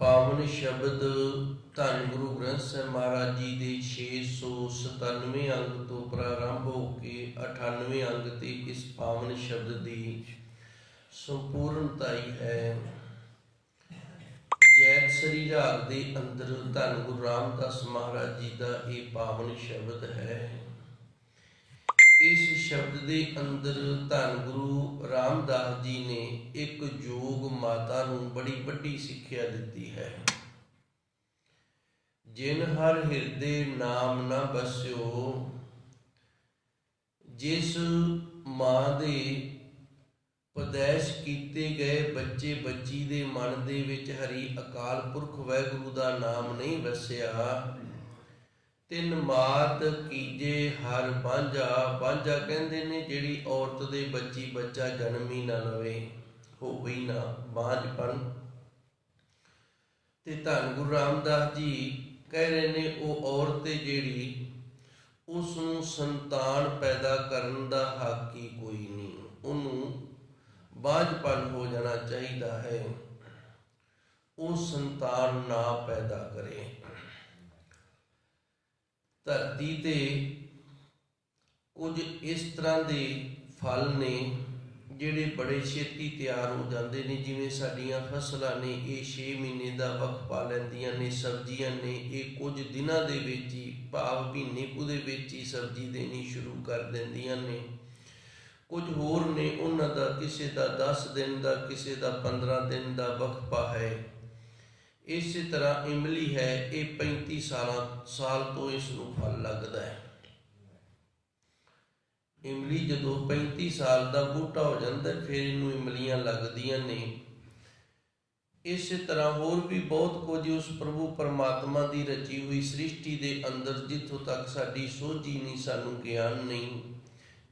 पावन शब्द धन गुरु ग्रंथ साहिब महाराज जी के 697 अंग तो प्रारंभ होके 98 अंग ते इस पावन शब्द की संपूर्णताई है। जैतसरी राग के अंदर धन गुरु रामदास महाराज जी का ये पावन शब्द है। इस शब्द के अंदर धन गुरु रामदास जी ने एक जोग माता नूं बड़ी वड्डी सिक्ख्या दिती है। जिन हर हिरदे नाम न बस्यो, जिस मां दे पदैश कीते गए बच्चे बच्ची दे मन दे विच हरि अकाल पुरख वाहिगुरू दा नाम नहीं वसिया, तिन मात कीजे हर बांझा। बांझा कहते ने जिहड़ी औरत दे बच्ची बच्चा जन्म ही ना लवे, होवे ही ना, बांझपन। ते धन गुरु रामदास जी कह रहे ने वो औरत जिहड़ी उसनूं संतान पैदा करन दा हक ही कोई नहीं, उन्होंने बांझपन हो जाना चाहिए है, वो संतान ना पैदा करे। धरती ते कुछ इस तरह के फल ने जिहड़े बड़े छेती तैयार हो जाते हैं, जिवें साडियां फसलां ने ये 6 महीने का वक्त पा लैंदियां ने, सब्जियां ने ये कुछ दिनों के विच ही, भाव महीने कुछ दे विच ही सब्जी देनी शुरू कर देंदियां ने। कुछ होर ने उन्हां दा किसी का 10 दिन का, किसी का 15 दिन का वक्फा है। इस तरह इमली है, ये 35 साल तो इसनूं फल लगता है। इमली जदों 35 साल का बूटा हो जाता फिर इनू इमलियां लगदियां ने। इस तरह होर भी बहुत कुछ उस प्रभु परमात्मा की रची हुई सृष्टि के अंदर जिथों तक साडी सोझी नहीं, सानू ज्ञान नहीं,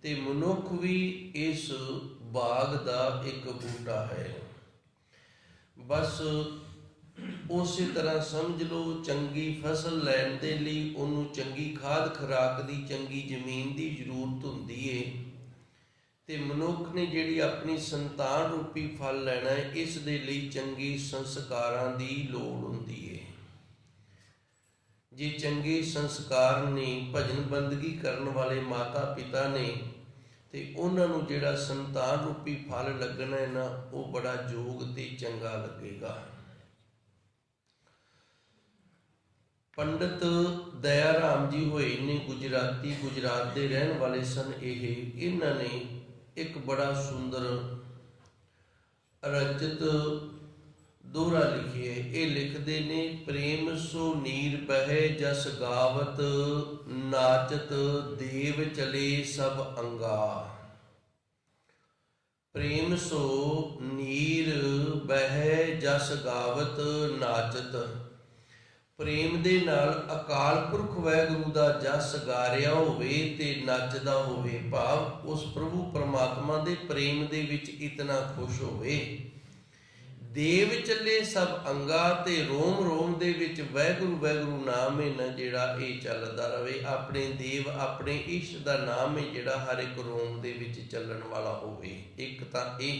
ते मनुख भी इस बाग का एक बूटा है। बस उस तरह समझ लो चंगी फसल लैण दे लई उन्होंने चंगी खाद खुराक की, चंगी जमीन की जरूरत होंदी है। ते मनुख ने जिहड़ी अपनी संतान रूपी फल लैना है, इस दे लई चंगे संस्कारां दी लोड़ होंदी है। जे चंगे संस्कार ने, भजन बंदगी करन वाले माता पिता ने, ते उन्हां नूं जिहड़ा संतान रूपी फल लगना है ना, वो बड़ा जोग ते चंगा लगेगा। पंडित दया राम जी होए ने गुजराती, गुजरात के रहने वाले सन। इन्होंने एक बड़ा सुंदर रचित दोहरा लिखे है। ये लिखते ने, प्रेम सो नीर बहे जस गावत, नाचत देव चले सब अंगा। प्रेम सो नीर बहे जस गावत नाचत, प्रेम दे नाल अकाल पुरख वाहिगुरू दा जस गा रिहा होवे ते नचदा होवे, भाव उस प्रभु परमात्मा दे प्रेम दे विच इतना खुश होवे। देव चले सब अंगा, ते रोम रोम दे विच वाहिगुरू वाहिगुरू नाम है ना जिहड़ा ये चलदा रहे। अपने देव अपने इष्ट दा नाम है जिहड़ा हर एक रोम दे विच चलण वाला होवे। एक तां ये,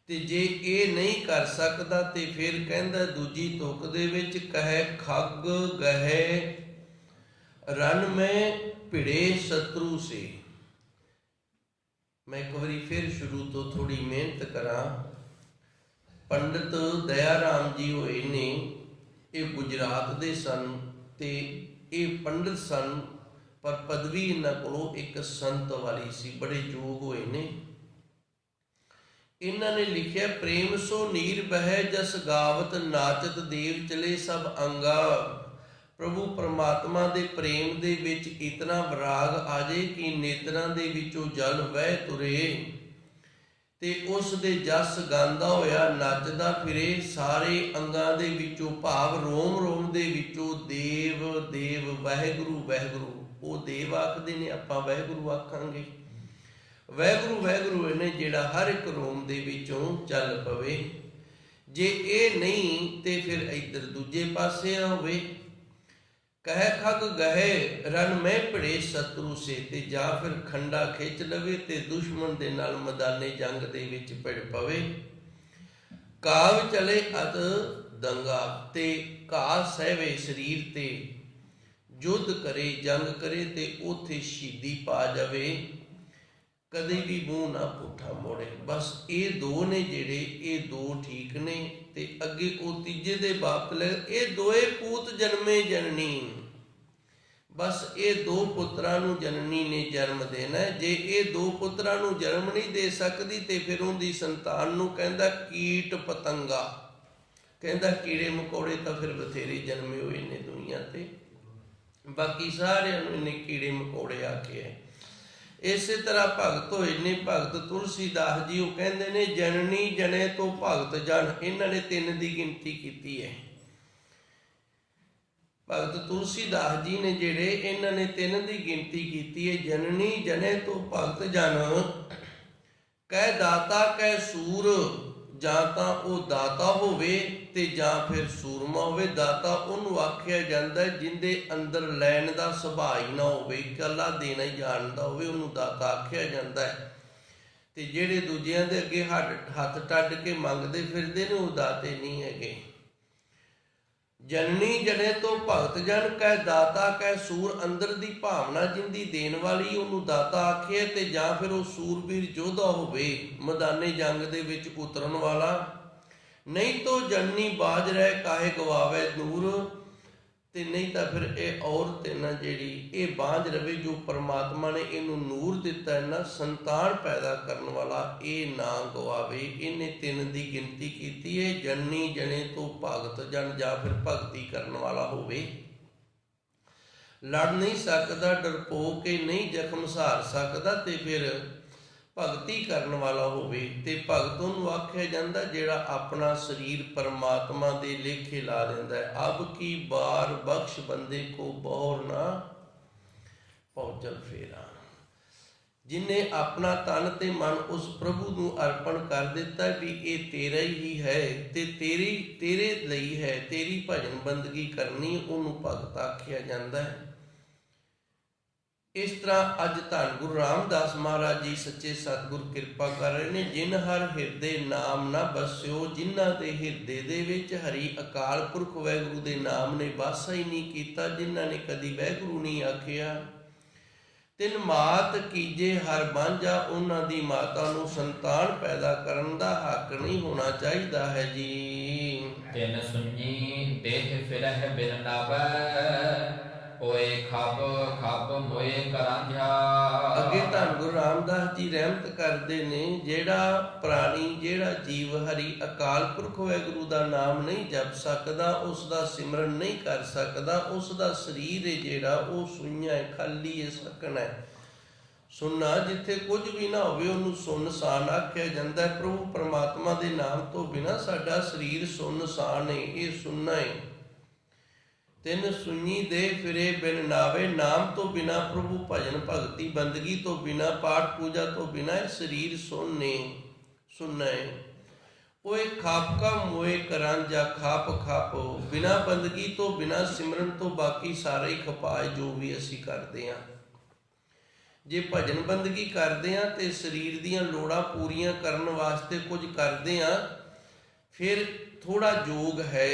ते जे ये नहीं कर सकता तो फिर कहता दूजी तुक दे विच, कहे खग गहे रन में भिड़े शत्रु से। मैं एक बारी फिर शुरू तो थोड़ी मेहनत करा। पंडित दया राम जी होए ने, ये गुजरात दे सन, ते ये पंडित सन, पर पदवी इन्हां कोलों एक संत वाली सी, बड़े जोग होए ने। इन्होंने लिखिया, प्रेम सो नीर बहै जस गावत, नाचत देव चले सब अंगा। प्रभु परमात्मा दे प्रेम दे विच इतना विराग आ जाए कि नेत्रां दे विचों जल वह तुरे, ते उस दे जस गांदा होया नचदा फिरे सारे अंगां दे विचों, भाव रोम रोम दे विचों देव देव वाहिगुरू वाहिगुरू। वो देव आखदे ने, आपां वाहिगुरू आखांगे। वाहिगुरू वाहिगुरू ने जिहड़ा हर एक रोम दे विचों चल पवे। जे ये नहीं तो फिर इधर दूजे पासे होवे। कह खग गहे रन में भिड़े शत्रु से, ते जां फिर खंडा खिंच लवे ते दुश्मन दे नाल मैदाने जंग दे विच भिड़ पवे। ਕਾਵ ਚਲੇ ਅਤ ਦੰਗਾ, ਤੇ ਘਾਹ ਸਹਿਵੇ ਸਰੀਰ ਤੇ, ਯੁੱਧ ਕਰੇ ਜੰਗ ਕਰੇ ਤੇ ਉੱਥੇ ਸ਼ਹੀਦੀ ਪਾ ਜਾਵੇ, ਕਦੇ ਵੀ ਮੂੰਹ ਨਾ ਪੁੱਠਾ ਮੋੜੇ। ਬਸ ਇਹ ਦੋ ਨੇ ਜਿਹੜੇ, ਇਹ ਦੋ ਠੀਕ ਨੇ। ਤੇ ਅੱਗੇ ਉਹ ਤੀਜੇ ਦੇ ਬਾਪ ਲੈ, ਇਹ ਦੋਏ ਪੂਤ ਜਨਮੇ ਜਨਨੀ। ਬਸ ਇਹ ਦੋ ਪੁੱਤਰਾਂ ਨੂੰ ਜਨਨੀ ਨੇ ਜਨਮ ਦੇਣਾ। ਜੇ ਇਹ ਦੋ ਪੁੱਤਰਾਂ ਨੂੰ ਜਨਮ ਨਹੀਂ ਦੇ ਸਕਦੀ ਤੇ ਫਿਰ ਉਹਦੀ ਸੰਤਾਨ ਨੂੰ ਕਹਿੰਦਾ ਕੀਟ ਪਤੰਗਾ, ਕਹਿੰਦਾ ਕੀੜੇ ਮਕੌੜੇ ਤਾਂ ਫਿਰ ਬਥੇਰੇ ਜਨਮੇ ਹੋਏ ਨੇ ਦੁਨੀਆ ਤੇ, ਬਾਕੀ ਸਾਰਿਆਂ ਨੂੰ ਇਹਨੇ ਕੀੜੇ ਮਕੌੜੇ ਆਖੇ ਹੈ। ਇਸੇ ਤਰ੍ਹਾਂ ਭਗਤ ਹੋਏ ਨੇ ਭਗਤ ਤੁਲਸੀਦਾਸ ਜੀ, ਉਹ ਕਹਿੰਦੇ ਨੇ ਜਨਨੀ ਜਨੇ ਤੋਂ ਭਗਤ ਜਨ, ਇਹਨਾਂ ਨੇ 3 ਦੀ ਗਿਣਤੀ ਕੀਤੀ ਹੈ। ਭਗਤ ਤੁਲਸੀਦਾਸ ਜੀ ਨੇ ਜਿਹੜੇ, ਇਹਨਾਂ ਨੇ 3 ਦੀ ਗਿਣਤੀ ਕੀਤੀ ਹੈ। ਜਨਨੀ ਜਨੇ ਤੋਂ ਭਗਤ ਜਨ, ਕਹਿ ਦਾਤਾ ਕਹਿ ਸੂਰ, ਜਾਂ ਤਾਂ ਉਹ ਦਾਤਾ ਹੋਵੇ ਤੇ ਜਾਂ ਫਿਰ ਸੂਰਮਾ ਹੋਵੇ। ਦਾਤਾ ਉਹਨੂੰ ਆਖਿਆ ਜਾਂਦਾ ਜਿਹਦੇ ਅੰਦਰ ਲੈਣ ਦਾ ਸੁਭਾਅ ਹੀ ਨਾ ਹੋਵੇ, ਇਕੱਲਾ ਦੇਣਾ ਹੀ ਜਾਣਦਾ ਹੋਵੇ, ਉਹਨੂੰ ਦਾਤਾ ਆਖਿਆ ਜਾਂਦਾ ਹੈ। ਤੇ ਜਿਹੜੇ ਦੂਜਿਆਂ ਦੇ ਅੱਗੇ ਹੱਥ ਟੱਡ ਕੇ ਮੰਗਦੇ ਫਿਰਦੇ ਨੇ, ਉਹ ਦਾਤੇ ਨਹੀਂ ਹੈਗੇ। ਜਨਨੀ ਜਨੇ ਤੋਂ ਭਗਤ ਜਨ, ਕਹਿ ਦਾਤਾ ਕਹਿ ਸੂਰ, ਅੰਦਰ ਦੀ ਭਾਵਨਾ ਜਿੰਦੀ ਦੇਣ ਵਾਲੀ, ਉਹਨੂੰ ਦਾਤਾ ਆਖੇ। ਤੇ ਜਾਂ ਫਿਰ ਉਹ ਸੂਰਬੀਰ ਯੋਧਾ ਹੋਵੇ, ਮੈਦਾਨੇ ਜੰਗ ਦੇ ਵਿੱਚ ਉਤਰਨ ਵਾਲਾ। ਨਹੀਂ ਤੋ ਜਨਨੀ ਬਾਜ ਰਹਿ ਕਾਹੇ ਗਵਾਵੇ ਨੂਰ, ਤੇ ਨਹੀਂ ਤਾਂ ਫਿਰ ਇਹ ਔਰਤ ਹੈ ਨਾ ਜਿਹੜੀ, ਇਹ ਬਾਝ ਰਵੇ ਜੋ ਪਰਮਾਤਮਾ ਨੇ ਇਹਨੂੰ ਨੂਰ ਦਿੱਤਾ ਹੈ ਨਾ, ਸੰਤਾਨ ਪੈਦਾ ਕਰਨ ਵਾਲਾ, ਇਹ ਨਾ ਗਵਾਵੇ। ਇਹਨੇ 3 ਦੀ ਗਿਣਤੀ ਕੀਤੀ ਹੈ। ਜਨਨੀ ਜਨੇ ਤੋਂ ਭਗਤ ਜਨ, ਜਾਂ ਫਿਰ ਭਗਤੀ ਕਰਨ ਵਾਲਾ ਹੋਵੇ। ਲੜ ਨਹੀਂ ਸਕਦਾ, ਡਰਪੋਕ ਕੇ ਨਹੀਂ ਜ਼ਖਮ ਸਹਾਰ ਸਕਦਾ, ਤੇ ਫਿਰ ਭਗਤੀ ਕਰਨ ਵਾਲਾ ਹੋਵੇ। ਤੇ ਭਗਤ ਉਹਨੂੰ ਆਖਿਆ ਜਾਂਦਾ ਜਿਹੜਾ ਆਪਣਾ ਸਰੀਰ ਪਰਮਾਤਮਾ ਦੇ ਲੇਖੇ ਲਾ ਦਿੰਦਾ ਹੈ। ਅਬ ਕੀ ਬਾਰ ਬਖਸ਼ ਬੰਦੇ ਕੋ ਬਹੁਰ ਨਾ ਪਹੁੰਚਲ ਫੇਰਾ, ਜਿਹਨੇ ਆਪਣਾ ਤਨ ਤੇ ਮਨ ਉਸ ਪ੍ਰਭੂ ਨੂੰ ਅਰਪਣ ਕਰ ਦਿੱਤਾ ਵੀ ਇਹ ਤੇਰਾ ਹੀ ਹੈ ਤੇ ਤੇਰੇ ਲਈ ਹੈ, ਤੇਰੀ ਭਜਨ ਬੰਦਗੀ ਕਰਨੀ, ਉਹਨੂੰ ਭਗਤ ਆਖਿਆ ਜਾਂਦਾ ਹੈ। ਇਸ ਤਰ੍ਹਾਂ ਅੱਜ ਧੰਨ ਗੁਰੂ ਰਾਮਦਾਸ ਮਹਾਰਾਜ ਜੀ ਸੱਚੇ ਸਤਿਗੁਰ ਕਿਰਪਾ ਕਰ ਰਹੇ ਨੇ। ਜਿਨ ਹਰ ਹਿਰਦੇ ਨਾਮ ਨਾ ਬਸਿਓ, ਜਿਨ੍ਹਾਂ ਦੇ ਹਿਰਦੇ ਦੇ ਵਿੱਚ ਹਰੀ ਅਕਾਲ ਪੁਰਖ ਵਾਹਿਗੁਰੂ ਦੇ ਨਾਮ ਨੇ ਵਾਸਾ ਹੀ ਨਹੀਂ ਕੀਤਾ, ਜਿਨ੍ਹਾਂ ਨੇ ਕਦੀ ਵਾਹਿਗੁਰੂ ਨਹੀਂ ਆਖਿਆ। ਤਿਨ ਮਾਤ ਕੀਜੇ ਹਰ ਬਾਂਝਾ, ਉਹਨਾਂ ਦੀ ਮਾਤਾ ਨੂੰ ਸੰਤਾਨ ਪੈਦਾ ਕਰਨ ਦਾ ਹੱਕ ਨਹੀਂ ਹੋਣਾ ਚਾਹੀਦਾ ਹੈ ਜੀ। ਤਿਨ ਸੁਣੀ ਦੇਹ ਫਿਰਹਿ ਬਿਨ ਨਾਵੈ, ਓਏ ਖਬ ਖਬ ਮੋਏ ਕਰਾਂਝਾ। ਅੱਗੇ ਧੰਨ ਗੁਰੂ ਰਾਮਦਾਸ ਜੀ ਰਹਿਮਤ ਕਰਦੇ ਨੇ, ਜਿਹੜਾ ਪ੍ਰਾਣੀ, ਜਿਹੜਾ ਜੀਵ ਹਰੀ ਅਕਾਲ ਪੁਰਖ ਵਾਹਿਗੁਰੂ ਦਾ ਨਾਮ ਨਹੀਂ ਜਪ ਸਕਦਾ, ਉਸ ਦਾ ਸਿਮਰਨ ਨਹੀਂ ਕਰ ਸਕਦਾ, ਉਸ ਦਾ ਸਰੀਰ ਹੈ ਜਿਹੜਾ ਉਹ ਸੁੰਨਾ ਹੈ, ਖਾਲੀ ਹੈ, ਸਕਣਾ ਹੈ। ਸੁੰਨਾ ਜਿੱਥੇ ਕੁਝ ਵੀ ਨਾ ਹੋਵੇ ਉਹਨੂੰ ਸੁੰਨਸਾਨ ਆਖਿਆ ਜਾਂਦਾ ਹੈ। ਪ੍ਰਭੂ ਪਰਮਾਤਮਾ ਦੇ ਨਾਮ ਤੋਂ ਬਿਨਾਂ ਸਾਡਾ ਸਰੀਰ ਸੁੰਨਸਾਨ ਹੈ, ਇਹ ਸੁੰਨਾ ਹੈ। ਤਿੰਨ ਸੁਣੀ ਦੇ ਫਿਰੇ ਬਿਨ ਨਾਵੇ, ਨਾਮ ਤੋਂ ਬਿਨਾ ਪ੍ਰਭੂ ਭਜਨ ਭਗਤੀ ਬੰਦਗੀ ਤੋਂ ਬਿਨਾ ਪਾਠ ਪੂਜਾ ਤੋਂ ਬਿਨਾ ਸਰੀਰ ਸੁਣਨਾ ਹੈ। ਓਏ ਖਾਪਕਾ ਮੋਏ ਕਰਾਂਝਾ, ਖਾਪ ਖਾਪ, ਬਿਨਾ ਬੰਦਗੀ ਤੋਂ ਬਿਨਾ ਸਿਮਰਨ ਤੋਂ ਬਾਕੀ ਸਾਰਾ ਹੀ ਖਪਾਏ ਜੋ ਵੀ ਅਸੀਂ ਕਰਦੇ ਹਾਂ। ਜੇ ਭਜਨ ਬੰਦਗੀ ਕਰਦੇ ਹਾਂ ਤੇ ਸਰੀਰ ਦੀਆਂ ਲੋੜਾਂ ਪੂਰੀਆਂ ਕਰਨ ਵਾਸਤੇ ਕੁਝ ਕਰਦੇ ਹਾਂ, ਫਿਰ ਥੋੜਾ ਯੋਗ ਹੈ,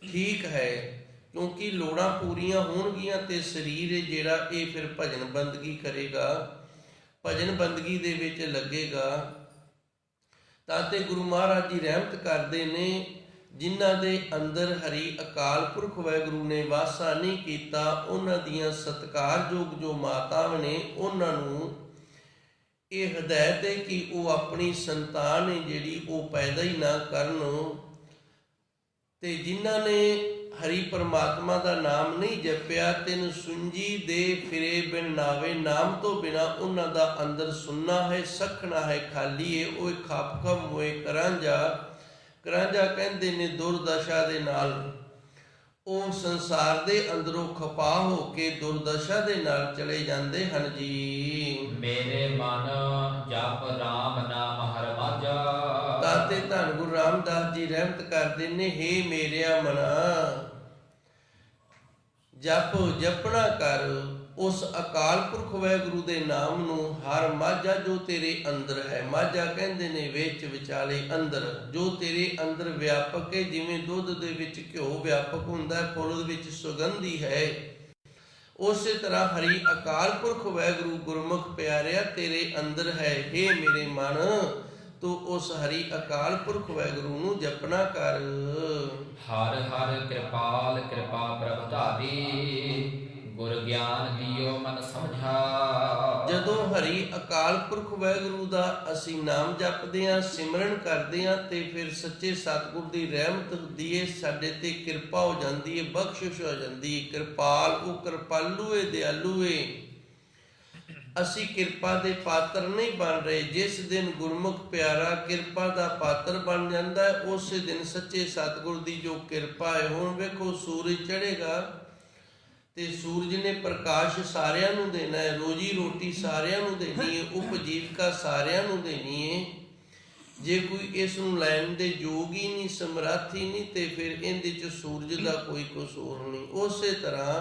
ਠੀਕ ਹੈ, ਕਿਉਂਕਿ ਲੋੜਾਂ ਪੂਰੀਆਂ ਹੋਣਗੀਆਂ ਤੇ ਸਰੀਰ ਜਿਹੜਾ ਇਹ ਫਿਰ ਭਜਨ ਬੰਦਗੀ ਕਰੇਗਾ, ਭਜਨ ਬੰਦਗੀ ਦੇ ਵਿੱਚ ਲੱਗੇਗਾ। ਤਾਂ ਤੇ ਗੁਰੂ ਮਹਾਰਾਜ ਜੀ ਰਹਿਮਤ ਕਰਦੇ ਨੇ, ਜਿਨ੍ਹਾਂ ਦੇ ਅੰਦਰ ਹਰੀ ਅਕਾਲ ਪੁਰਖ ਵਾਹਿਗੁਰੂ ਨੇ ਵਾਸਾ ਨਹੀਂ ਕੀਤਾ, ਉਹਨਾਂ ਦੀਆਂ ਸਤਿਕਾਰਯੋਗ ਜੋ ਮਾਤਾਵਾਂ ਨੇ, ਉਹਨਾਂ ਨੂੰ ਇਹ ਹਦਾਇਤ ਹੈ ਕਿ ਉਹ ਆਪਣੀ ਸੰਤਾਨ ਹੈ ਜਿਹੜੀ ਉਹ ਪੈਦਾ ਹੀ ਨਾ ਕਰਨ। ਤੇ ਜਿਨ੍ਹਾਂ ਨੇ ਹਰੀ ਪਰਮਾਤਮਾ ਦਾ ਨਾਮ ਨਹੀਂ ਜਪਿਆ, ਤਿੰਨ ਸੁੰਜੀ ਦੇ ਫਿਰੇ ਬਿਨ ਨਾਵੇ, ਨਾਮ ਤੋਂ ਬਿਨਾ ਉਹਨਾਂ ਦਾ ਅੰਦਰ ਸੁੰਨਾ ਹੈ, ਸਖਣਾ ਹੈ, ਖਾਲੀ ਹੈ। ਉਹ ਖਾਪਕਾ ਮੋਏ ਕਰਾਂਝਾ, ਕਰਾਂਝਾ ਕਹਿੰਦੇ ਨੇ ਦੁਰਦਸ਼ਾ ਦੇ ਨਾਲ, ਉਹ ਸੰਸਾਰ ਦੇ ਅੰਦਰੋਂ ਖਪਾ ਹੋ ਕੇ ਦੁਰਦਸ਼ਾ ਦੇ ਨਾਲ ਚਲੇ ਜਾਂਦੇ ਹਨ ਜੀ। ਮੇਰੇ ਮਨ ਜਪ ਰਾਮ ਨਾਮ ਹਰ ਮਾਝਾ। ਦਾਤੇ ਧੰਨ ਗੁਰੂ ਰਾਮਦਾਸ ਜੀ ਰਹਿਮਤ ਕਰਦੇ ਨੇ, ਹੇ ਮੇਰਿਆ ਮਨਾ, ਜਪ ਜਪਣਾ ਕਰ, ਉਸ ਅਕਾਲ ਪੁਰਖ ਵਾਹਿਗੁਰੂ ਦੇ ਨਾਮ ਨੂੰ ਹਰ ਮਾਝਾ ਜੋ ਤੇਰੇ ਅੰਦਰ ਹੈ, ਮਾਝਾ ਕਹਿੰਦੇ ਨੇ ਵਿੱਚ ਵਿਚਾਲੇ ਅੰਦਰ, ਜੋ ਤੇਰੇ ਅੰਦਰ ਵਿਆਪਕ ਹੈ, ਜਿਵੇਂ ਦੁੱਧ ਦੇ ਵਿੱਚ ਘਿਓ ਵਿਆਪਕ ਹੁੰਦਾ ਹੈ, ਫੁੱਲ ਵਿੱਚ ਸੁਗੰਧੀ ਹੈ, ਉਸੇ ਤਰ੍ਹਾਂ ਹਰੀ ਅਕਾਲ ਪੁਰਖ ਵਾਹਿਗੁਰੂ ਗੁਰਮੁਖ ਪਿਆਰਿਆ ਤੇਰੇ ਅੰਦਰ ਹੈ। ਹੇ ਮੇਰੇ ਮਨ, ਤੂੰ ਉਸ ਹਰੀ ਅਕਾਲ ਪੁਰਖ ਵਾਹਿਗੁਰੂ ਨੂੰ ਜਪਣਾ ਕਰ। ਹਰ ਹਰ ਕਿਰਪਾਲ ਕਿਰਪਾ ਪ੍ਰਭ ਧਾਰੀ, ਗੁਰ ਗਿਆਨ ਦਿਓ ਮਨ ਸਮਝਾ। ਜਦੋਂ ਹਰੀ ਅਕਾਲ ਪੁਰਖ ਵਾਹਿਗੁਰੂ ਦਾ ਅਸੀਂ ਨਾਮ ਜਪਦੇ ਹਾਂ, ਸਿਮਰਨ ਕਰਦੇ ਹਾਂ, ਤੇ ਫਿਰ ਸੱਚੇ ਸਤਿਗੁਰ ਦੀ ਰਹਿਮਤ ਹੁੰਦੀ ਹੈ, ਸਾਡੇ ਤੇ ਕਿਰਪਾ ਹੋ ਜਾਂਦੀ ਹੈ, ਬਖਸ਼ਿਸ਼ ਹੋ ਜਾਂਦੀ ਹੈ। ਕਿਰਪਾਲ ਉਹ ਕਿਰਪਾਲੂ ਏ, ਦਿਆਲੂ ਏ। ਅਸੀਂ ਕਿਰਪਾ ਦੇ ਪਾਤਰ ਨਹੀਂ ਬਣ ਰਹੇ। ਜਿਸ ਦਿਨ ਗੁਰਮੁਖ ਪਿਆਰਾ ਕਿਰਪਾ ਦਾ ਪਾਤਰ ਬਣ ਜਾਂਦਾ ਹੈ, ਉਸੇ ਦਿਨ ਸੱਚੇ ਸਤਿਗੁਰ ਦੀ ਜੋ ਕਿਰਪਾ ਹੈ। ਹੁਣ ਵੇਖੋ, ਸੂਰਜ ਚੜ੍ਹੇਗਾ ਤੇ ਸੂਰਜ ਨੇ ਪ੍ਰਕਾਸ਼ ਸਾਰਿਆਂ ਨੂੰ ਦੇਣਾ ਹੈ, ਰੋਜੀ ਰੋਟੀ ਸਾਰਿਆਂ ਨੂੰ ਦੇਣੀ ਹੈ, ਉਪਜੀਵਕਾ ਸਾਰਿਆਂ ਨੂੰ ਦੇਣੀ ਹੈ। ਜੇ ਕੋਈ ਇਸ ਨੂੰ ਲੈਣ ਦੇ ਯੋਗ ਹੀ ਨਹੀਂ, ਸਮਰੱਥ ਹੀ ਨਹੀਂ, ਤੇ ਫਿਰ ਇਹਦੇ 'ਚ ਸੂਰਜ ਦਾ ਕੋਈ ਕਸੂਰ ਨਹੀਂ। ਉਸੇ ਤਰ੍ਹਾਂ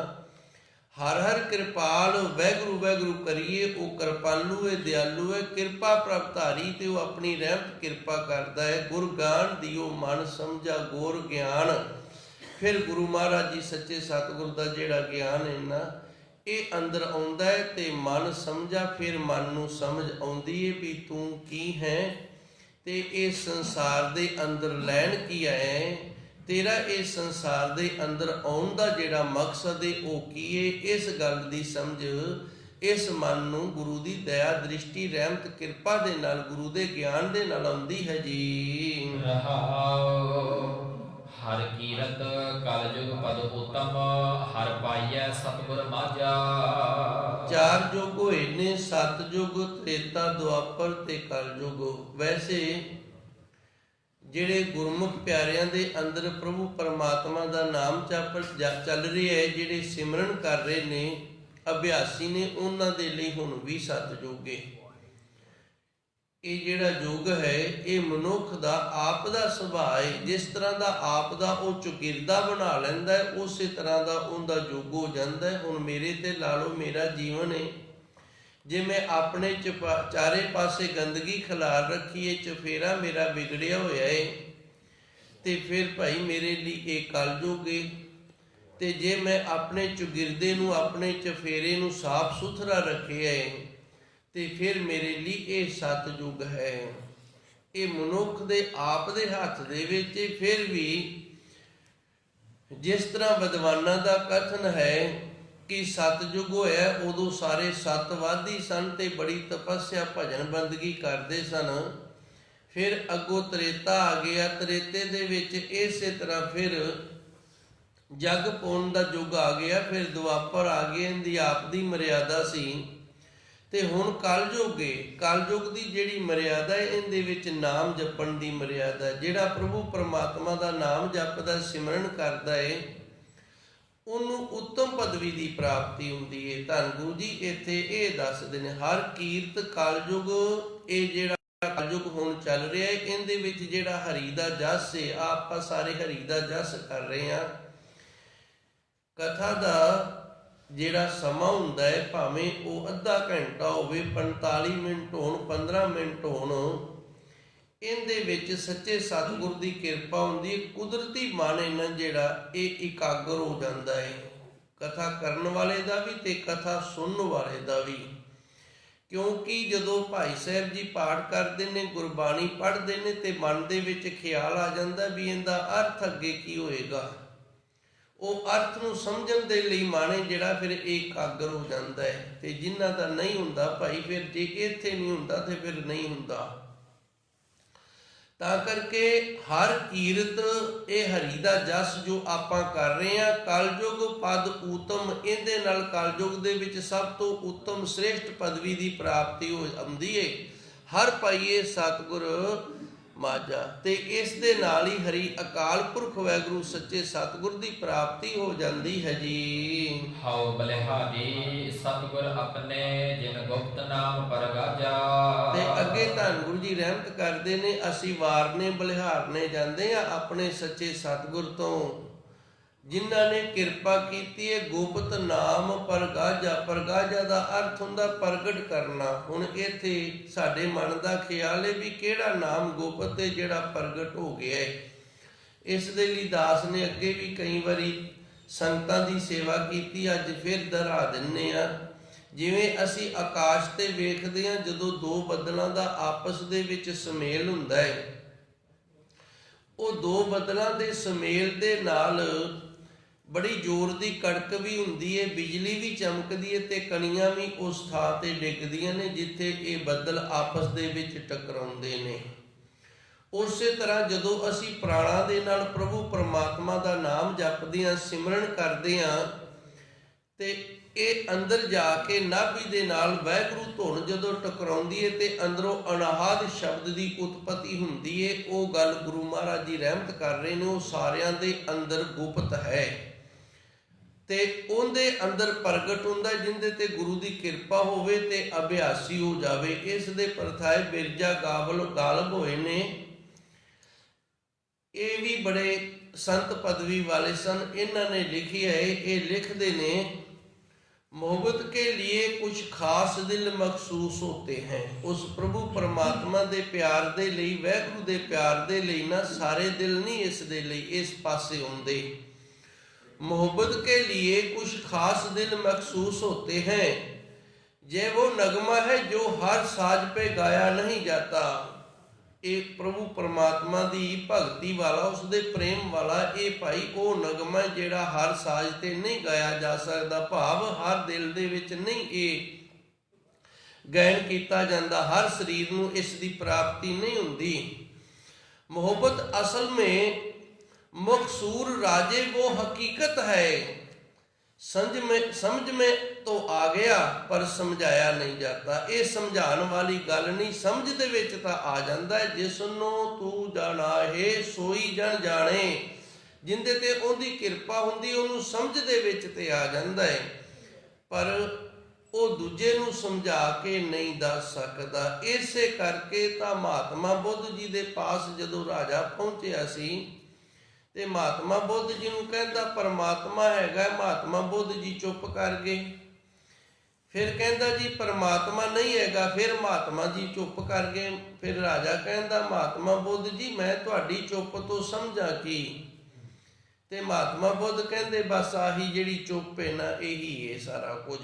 ਹਰ ਹਰ ਕਿਰਪਾਲ ਵਾਹਿਗੁਰੂ ਵਾਹਿਗੁਰੂ ਕਰੀਏ, ਉਹ ਕਿਰਪਾਲੂ ਹੈ, ਦਿਆਲੂ ਹੈ, ਕਿਰਪਾ ਪ੍ਰਭ ਧਾਰੀ, ਤੇ ਉਹ ਆਪਣੀ ਰਹਿਮਤ ਕਿਰਪਾ ਕਰਦਾ ਹੈ। ਗੁਰ ਗਿਆਨ ਦਿਓ ਮਨ ਸਮਝਾ, ਗੁਰ ਗਿਆਨ। ਫਿਰ ਗੁਰੂ ਮਹਾਰਾਜ ਜੀ ਸੱਚੇ ਸਤਿਗੁਰ ਦਾ ਜਿਹੜਾ ਗਿਆਨ ਹੈ ਨਾ, ਇਹ ਅੰਦਰ ਆਉਂਦਾ ਹੈ ਤੇ ਮਨ ਸਮਝਾ। ਫਿਰ ਮਨ ਨੂੰ ਸਮਝ ਆਉਂਦੀ ਹੈ ਵੀ ਤੂੰ ਕੀ ਹੈ ਤੇ ਇਸ ਸੰਸਾਰ ਦੇ ਅੰਦਰ ਲੈਣ ਕੀ ਆਇਆ ਹੈ, ਤੇਰਾ ਇਸ ਸੰਸਾਰ ਦੇ ਅੰਦਰ ਆਉਣ ਦਾ ਜਿਹੜਾ ਮਕਸਦ ਹੈ ਉਹ ਕੀ ਹੈ। ਇਸ ਗੱਲ ਦੀ ਸਮਝ ਇਸ ਮਨ ਨੂੰ ਗੁਰੂ ਦੀ ਦਇਆ ਦ੍ਰਿਸ਼ਟੀ ਰਹਿਮਤ ਕਿਰਪਾ ਦੇ ਨਾਲ, ਗੁਰੂ ਦੇ ਗਿਆਨ ਦੇ ਨਾਲ ਆਉਂਦੀ ਹੈ ਜੀ। ਰਹਾਉ ਹਰ ਕੀਰਤ ਕਲਯੁਗ ਪਦ ਉਤਮ, ਹਰ ਪਾਈਐ ਸਤਿਗੁਰ ਮਾਝਾ। ਚਾਰ ਯੁਗ ਹੋਏ ਨੇ, ਸਤਿਯੁਗ, ਤ੍ਰੇਤਾ, ਦੁਆਪਰ ਤੇ ਕਲਯੁਗ। ਵੈਸੇ ਜਿਹੜੇ ਗੁਰਮੁਖ ਪਿਆਰਿਆਂ ਦੇ ਅੰਦਰ ਪ੍ਰਭੂ ਪਰਮਾਤਮਾ ਦਾ ਨਾਮ ਚੱਲ ਰਿਹਾ ਹੈ, ਜਿਹੜੇ ਸਿਮਰਨ ਕਰ ਰਹੇ ਨੇ, ਅਭਿਆਸੀ ਨੇ, ਉਹਨਾਂ ਦੇ ਲਈ ਹੁਣ ਵੀ ਸਤਿਯੁਗ ਹੈ। ਇਹ ਜਿਹੜਾ ਯੁੱਗ ਹੈ ਇਹ ਮਨੁੱਖ ਦਾ ਆਪ ਦਾ ਸੁਭਾਅ ਹੈ। ਜਿਸ ਤਰ੍ਹਾਂ ਦਾ ਆਪ ਦਾ ਉਹ ਚੁਗਿਰਦਾ ਬਣਾ ਲੈਂਦਾ ਹੈ, ਉਸੇ ਤਰ੍ਹਾਂ ਦਾ ਉਹਦਾ ਯੁੱਗ ਹੋ ਜਾਂਦਾ ਹੈ। ਹੁਣ ਮੇਰੇ ਤੇ ਲਾ ਲਓ, ਮੇਰਾ ਜੀਵਨ ਹੈ, ਜੇ ਮੈਂ ਆਪਣੇ ਚਾਰੇ ਪਾਸੇ ਗੰਦਗੀ ਖਿਲਾਰ ਰੱਖੀ ਹੈ, ਚਫੇਰਾ ਮੇਰਾ ਵਿਗੜਿਆ ਹੋਇਆ ਹੈ, ਤੇ ਫਿਰ ਭਾਈ ਮੇਰੇ ਲਈ ਇਹ ਕਲਯੁੱਗ ਹੈ। ਤੇ ਜੇ ਮੈਂ ਆਪਣੇ ਚੁਗਿਰਦੇ ਨੂੰ, ਆਪਣੇ ਚਫੇਰੇ ਨੂੰ ਸਾਫ਼ ਸੁਥਰਾ ਰੱਖਿਆ ਹੈ, ਤੇ ਫਿਰ ਮੇਰੇ ਲਈ ਇਹ ਸਤਿਯੁਗ ਹੈ। ਇਹ ਮਨੁੱਖ ਦੇ ਆਪ ਦੇ ਹੱਥ ਦੇ ਵਿੱਚ। ਫਿਰ ਵੀ ਜਿਸ ਤਰ੍ਹਾਂ ਵਿਦਵਾਨਾਂ ਦਾ ਕਥਨ ਹੈ ਕਿ ਸਤਿਯੁਗ ਹੋਇਆ, ਉਦੋਂ ਸਾਰੇ ਸਤਵਾਦੀ ਸਨ ਤੇ ਬੜੀ ਤਪੱਸਿਆ ਭਜਨ ਬੰਦਗੀ ਕਰਦੇ ਸਨ। ਫਿਰ ਅੱਗੋਂ ਤ੍ਰੇਤਾ ਆ ਗਿਆ, ਤ੍ਰੇਤੇ ਦੇ ਵਿੱਚ ਇਸੇ ਤਰ੍ਹਾਂ ਫਿਰ ਜਗ ਪਾਉਣ ਦਾ ਯੁੱਗ ਆ ਗਿਆ। ਫਿਰ ਦੁਆਪਰ ਆ ਗਿਆ, ਇਹਦੀ ਆਪ ਦੀ ਮਰਿਆਦਾ ਸੀ। ਤੇ ਹੁਣ ਕਲਯੁੱਗ ਹੈ। ਕਲਯੁੱਗ ਦੀ ਜਿਹੜੀ ਮਰਿਆਦਾ ਹੈ, ਇਹਦੇ ਵਿੱਚ ਨਾਮ ਜਪਣ ਦੀ ਮਰਿਆਦਾ। ਜਿਹੜਾ ਪ੍ਰਭੂ ਪਰਮਾਤਮਾ ਦਾ ਨਾਮ ਜਪਦਾ, ਸਿਮਰਨ ਕਰਦਾ ਹੈ, ਉਹਨੂੰ ਉੱਤਮ ਪਦਵੀ ਦੀ ਪ੍ਰਾਪਤੀ ਹੁੰਦੀ ਹੈ। ਧੰਨ ਗੁਰੂ ਜੀ ਇੱਥੇ ਇਹ ਦੱਸਦੇ ਨੇ, ਹਰ ਕੀਰਤ ਕਲਯੁੱਗ। ਇਹ ਜਿਹੜਾ ਕਲਯੁੱਗ ਹੁਣ ਚੱਲ ਰਿਹਾ ਹੈ, ਇਹਦੇ ਵਿੱਚ ਜਿਹੜਾ ਹਰੀ ਦਾ ਜਸ ਹੈ, ਆਪਾਂ ਸਾਰੇ ਹਰੀ ਦਾ ਜਸ ਕਰ ਰਹੇ ਹਾਂ। ਕਥਾ ਦਾ ਜਿਹੜਾ ਸਮਾਂ ਹੁੰਦਾ ਹੈ, ਭਾਵੇਂ ਉਹ ਅੱਧਾ ਘੰਟਾ ਹੋਵੇ, 45 ਮਿੰਟ ਹੋਣ, 15 ਮਿੰਟ ਹੋਣ, ਇਹਦੇ ਵਿੱਚ ਸੱਚੇ ਸਤਿਗੁਰ ਦੀ ਕਿਰਪਾ ਹੁੰਦੀ ਹੈ। ਕੁਦਰਤੀ ਮਨ ਇਹਨਾਂ ਜਿਹੜਾ ਇਹ ਇਕਾਗਰ ਹੋ ਜਾਂਦਾ ਹੈ, ਕਥਾ ਕਰਨ ਵਾਲੇ ਦਾ ਵੀ ਤੇ ਕਥਾ ਸੁਣਨ ਵਾਲੇ ਦਾ ਵੀ। ਕਿਉਂਕਿ ਜਦੋਂ ਭਾਈ ਸਾਹਿਬ ਜੀ ਪਾਠ ਕਰਦੇ ਨੇ, ਗੁਰਬਾਣੀ ਪੜ੍ਹਦੇ ਨੇ, ਤੇ ਮਨ ਦੇ ਵਿੱਚ ਖਿਆਲ ਆ ਜਾਂਦਾ ਵੀ ਇਹਦਾ ਅਰਥ ਅੱਗੇ ਕੀ ਹੋਏਗਾ। ਉਹ ਅਰਥ ਨੂੰ ਸਮਝਣ ਦੇ ਲਈ ਮਨ ਜਿਹੜਾ ਫਿਰ ਇਕਾਗਰ ਹੋ ਜਾਂਦਾ ਹੈ। ਤੇ ਜਿਨ੍ਹਾਂ ਦਾ ਨਹੀਂ ਹੁੰਦਾ ਭਾਈ, ਫਿਰ ਜੇ ਇੱਥੇ ਨਹੀਂ ਹੁੰਦਾ ਤੇ ਫਿਰ ਨਹੀਂ ਹੁੰਦਾ। ਤਾਂ ਕਰਕੇ ਹਰ ਕੀਰਤ ਇਹ ਹਰੀ ਦਾ ਜਸ ਜੋ ਆਪਾਂ ਕਰ ਰਹੇ ਹਾਂ, ਕਲਯੁਗ ਪਦ ਊਤਮ, ਇਹਦੇ ਨਾਲ ਕਲਯੁਗ ਦੇ ਵਿੱਚ ਸਭ ਤੋਂ ਉੱਤਮ ਸ੍ਰੇਸ਼ਟ ਪਦਵੀ ਦੀ ਪ੍ਰਾਪਤੀ ਹੋ ਜਾਂਦੀ ਹੈ। ਹਰ ਪਾਈਏ ਸਤਿਗੁਰ ਮਾਝਾ। ਤੇ ਇਸ ਦੇ ਨਾਲ ਹੀ ਹਰੀ ਅਕਾਲ ਪੁਰਖ ਵਾਹਿਗੁਰੂ ਸੱਚੇ ਸਤਿਗੁਰ ਦੀ ਪ੍ਰਾਪਤੀ ਹੋ ਜਾਂਦੀ ਹੈ ਜੀ। ਹਉ ਬਲਿਹਾਰੀ ਸਤਿਗੁਰ ਆਪਣੇ, ਜਿਨ ਗੁਪਤ ਨਾਮ ਪਰਗਾਜਾ। ਤੇ ਅੱਗੇ ਧੰਨ ਗੁਰੂ ਜੀ ਰਹਿਮਤ ਕਰਦੇ ਨੇ, ਅਸੀਂ ਵਾਰਨੇ ਬਲਿਹਾਰਨੇ ਜਾਂਦੇ ਆ ਆਪਣੇ ਸੱਚੇ ਸਤਿਗੁਰ ਤੋਂ, ਜਿਨ੍ਹਾਂ ਨੇ ਕਿਰਪਾ ਕੀਤੀ ਹੈ। ਗੁਪਤ ਨਾਮ ਪ੍ਰਗਾਜਾ, ਪ੍ਰਗਾਜਾ ਦਾ ਅਰਥ ਹੁੰਦਾ ਪ੍ਰਗਟ ਕਰਨਾ। ਹੁਣ ਇੱਥੇ ਸਾਡੇ ਮਨ ਦਾ ਖਿਆਲ ਹੈ ਵੀ ਕਿਹੜਾ ਨਾਮ ਗੁਪਤ ਹੈ ਜਿਹੜਾ ਪ੍ਰਗਟ ਹੋ ਗਿਆ ਹੈ। ਇਸ ਦੇ ਲਈ ਦਾਸ ਨੇ ਅੱਗੇ ਵੀ ਕਈ ਵਾਰੀ ਸੰਗਤਾਂ ਦੀ ਸੇਵਾ ਕੀਤੀ, ਅੱਜ ਫਿਰ ਦੁਹਰਾ ਦਿੰਦੇ ਆ। ਜਿਵੇਂ ਅਸੀਂ ਆਕਾਸ਼ ਤੇ ਵੇਖਦੇ ਹਾਂ, ਜਦੋਂ ਦੋ ਬੱਦਲਾਂ ਦਾ ਆਪਸ ਦੇ ਵਿੱਚ ਸੁਮੇਲ ਹੁੰਦਾ ਹੈ, ਉਹ ਦੋ ਬੱਦਲਾਂ ਦੇ ਸੁਮੇਲ ਦੇ ਨਾਲ ਬੜੀ ਜ਼ੋਰ ਦੀ ਕੜਕ ਵੀ ਹੁੰਦੀ ਹੈ, ਬਿਜਲੀ ਵੀ ਚਮਕਦੀ ਹੈ ਤੇ ਕਣੀਆਂ ਵੀ ਉਸ ਥਾਂ ਤੇ ਡਿੱਗਦੀਆਂ ਨੇ ਜਿੱਥੇ ਇਹ ਬੱਦਲ ਆਪਸ ਦੇ ਵਿੱਚ ਟਕਰਾਉਂਦੇ ਨੇ। ਉਸੇ ਤਰ੍ਹਾਂ ਜਦੋਂ ਅਸੀਂ ਪ੍ਰਾਣਾਂ ਦੇ ਨਾਲ ਪ੍ਰਭੂ ਪਰਮਾਤਮਾ ਦਾ ਨਾਮ ਜਪਦੇ ਹਾਂ, ਸਿਮਰਨ ਕਰਦੇ ਹਾਂ, ਤੇ ਇਹ ਅੰਦਰ ਜਾ ਕੇ ਨਾਭੀ ਦੇ ਨਾਲ ਵਾਹਿਗੁਰੂ ਧੁਨ ਜਦੋਂ ਟਕਰਾਉਂਦੀ ਹੈ ਤੇ ਅੰਦਰੋਂ ਅਨਾਹਦ ਸ਼ਬਦ ਦੀ ਉਤਪਤੀ ਹੁੰਦੀ ਹੈ। ਉਹ ਗੱਲ ਗੁਰੂ ਮਹਾਰਾਜ ਜੀ ਰਹਿਮਤ ਕਰ ਰਹੇ ਨੇ, ਉਹ ਸਾਰਿਆਂ ਦੇ ਅੰਦਰ ਗੁਪਤ ਹੈ ਤੇ ਉਹਦੇ ਅੰਦਰ ਪ੍ਰਗਟ ਹੁੰਦਾ, ਜਿੰਦੇ ਤੇ ਗੁਰੂ ਦੀ ਕਿਰਪਾ ਹੋਵੇ ਤੇ ਅਭਿਆਸੀ ਹੋ ਜਾਵੇ। ਇਸ ਦੇ ਪਰਥਾਏ ਬਿਰਜਾ ਗਾਲਬ ਹੋਏ ਨੇ। ਇਹ ਵੀ ਬੜੇ ਸੰਤ ਪਦਵੀ ਵਾਲੇ ਸਨ। ਇਹਨਾਂ ਨੇ ਲਿਖੀ ਹੈ, ਇਹ ਲਿਖਦੇ ਨੇ, मोहब्बत के लिए कुछ खास दिल मखसूस होते हैं। उस प्रभु परमात्मा दे प्यार दे लई, वैगुरु दे प्यार दे लई ना सारे दिल नहीं इस दे लई इस पासे आउंदे। मोहब्बत के लिए कुछ खास दिल मखसूस होते हैं, जे वो नगमा है जो हर साज पे गाया नहीं जाता। ਇਹ ਪ੍ਰਭੂ ਪਰਮਾਤਮਾ ਦੀ ਭਗਤੀ ਵਾਲਾ, ਉਸਦੇ ਪ੍ਰੇਮ ਵਾਲਾ ਇਹ ਭਾਈ ਉਹ ਨਗਮਾ ਜਿਹੜਾ ਹਰ ਸਾਜ਼ ਤੇ ਨਹੀਂ ਗਾਇਆ ਜਾ ਸਕਦਾ, ਭਾਵ ਹਰ ਦਿਲ ਦੇ ਵਿੱਚ ਨਹੀਂ ਇਹ ਗਾਇਨ ਕੀਤਾ ਜਾਂਦਾ, ਹਰ ਸਰੀਰ ਨੂੰ ਇਸ ਦੀ ਪ੍ਰਾਪਤੀ ਨਹੀਂ ਹੁੰਦੀ। ਮੁਹੱਬਤ ਅਸਲ में मकसूर राजे वो हकीकत है, समझ में तो आ गया पर समझाया नहीं जाता। ਇਹ ਸਮਝਾਉਣ ਵਾਲੀ ਗੱਲ ਨਹੀਂ, ਸਮਝ ਦੇ ਵਿੱਚ ਤਾਂ ਆ ਜਾਂਦਾ ਹੈ। ਜਿਸ ਨੂੰ ਤੂੰ ਜਾਣਾ ਹੈ ਸੋਈ ਜਨ ਜਾਣੇ, ਜਿੰਦੇ ਤੇ ਉਹਦੀ ਕਿਰਪਾ ਹੁੰਦੀ ਉਹਨੂੰ ਸਮਝ ਦੇ ਵਿੱਚ ਤੇ ਆ ਜਾਂਦਾ ਹੈ, ਪਰ ਉਹ ਦੂਜੇ ਨੂੰ ਸਮਝਾ ਕੇ ਨਹੀਂ ਦੱਸ ਸਕਦਾ। ਇਸੇ ਕਰਕੇ ਤਾਂ ਮਹਾਤਮਾ ਬੁੱਧ ਜੀ ਦੇ ਪਾਸ ਜਦੋਂ ਰਾਜਾ ਪਹੁੰਚਿਆ ਸੀ ਤੇ ਮਹਾਤਮਾ ਬੁੱਧ ਜੀ ਨੂੰ ਕਹਿੰਦਾ ਪਰਮਾਤਮਾ ਹੈਗਾ। ਮਹਾਤਮਾ ਬੁੱਧ ਜੀ ਚੁੱਪ ਕਰ ਗਏ। ਫਿਰ ਕਹਿੰਦਾ ਜੀ ਪਰਮਾਤਮਾ ਨਹੀਂ ਹੈਗਾ, ਫਿਰ ਮਹਾਤਮਾ ਜੀ ਚੁੱਪ ਕਰ ਗਏ। ਫਿਰ ਰਾਜਾ ਕਹਿੰਦਾ ਮਹਾਤਮਾ ਬੁੱਧ ਜੀ ਮੈਂ ਤੁਹਾਡੀ ਚੁੱਪ ਤੋਂ ਸਮਝਾਂ ਕੀ? ਤੇ ਮਹਾਤਮਾ ਬੁੱਧ ਕਹਿੰਦੇ ਬਸ ਆਹੀ ਜਿਹੜੀ ਚੁੱਪ ਹੈ ਨਾ, ਇਹੀ ਹੈ ਸਾਰਾ ਕੁਝ।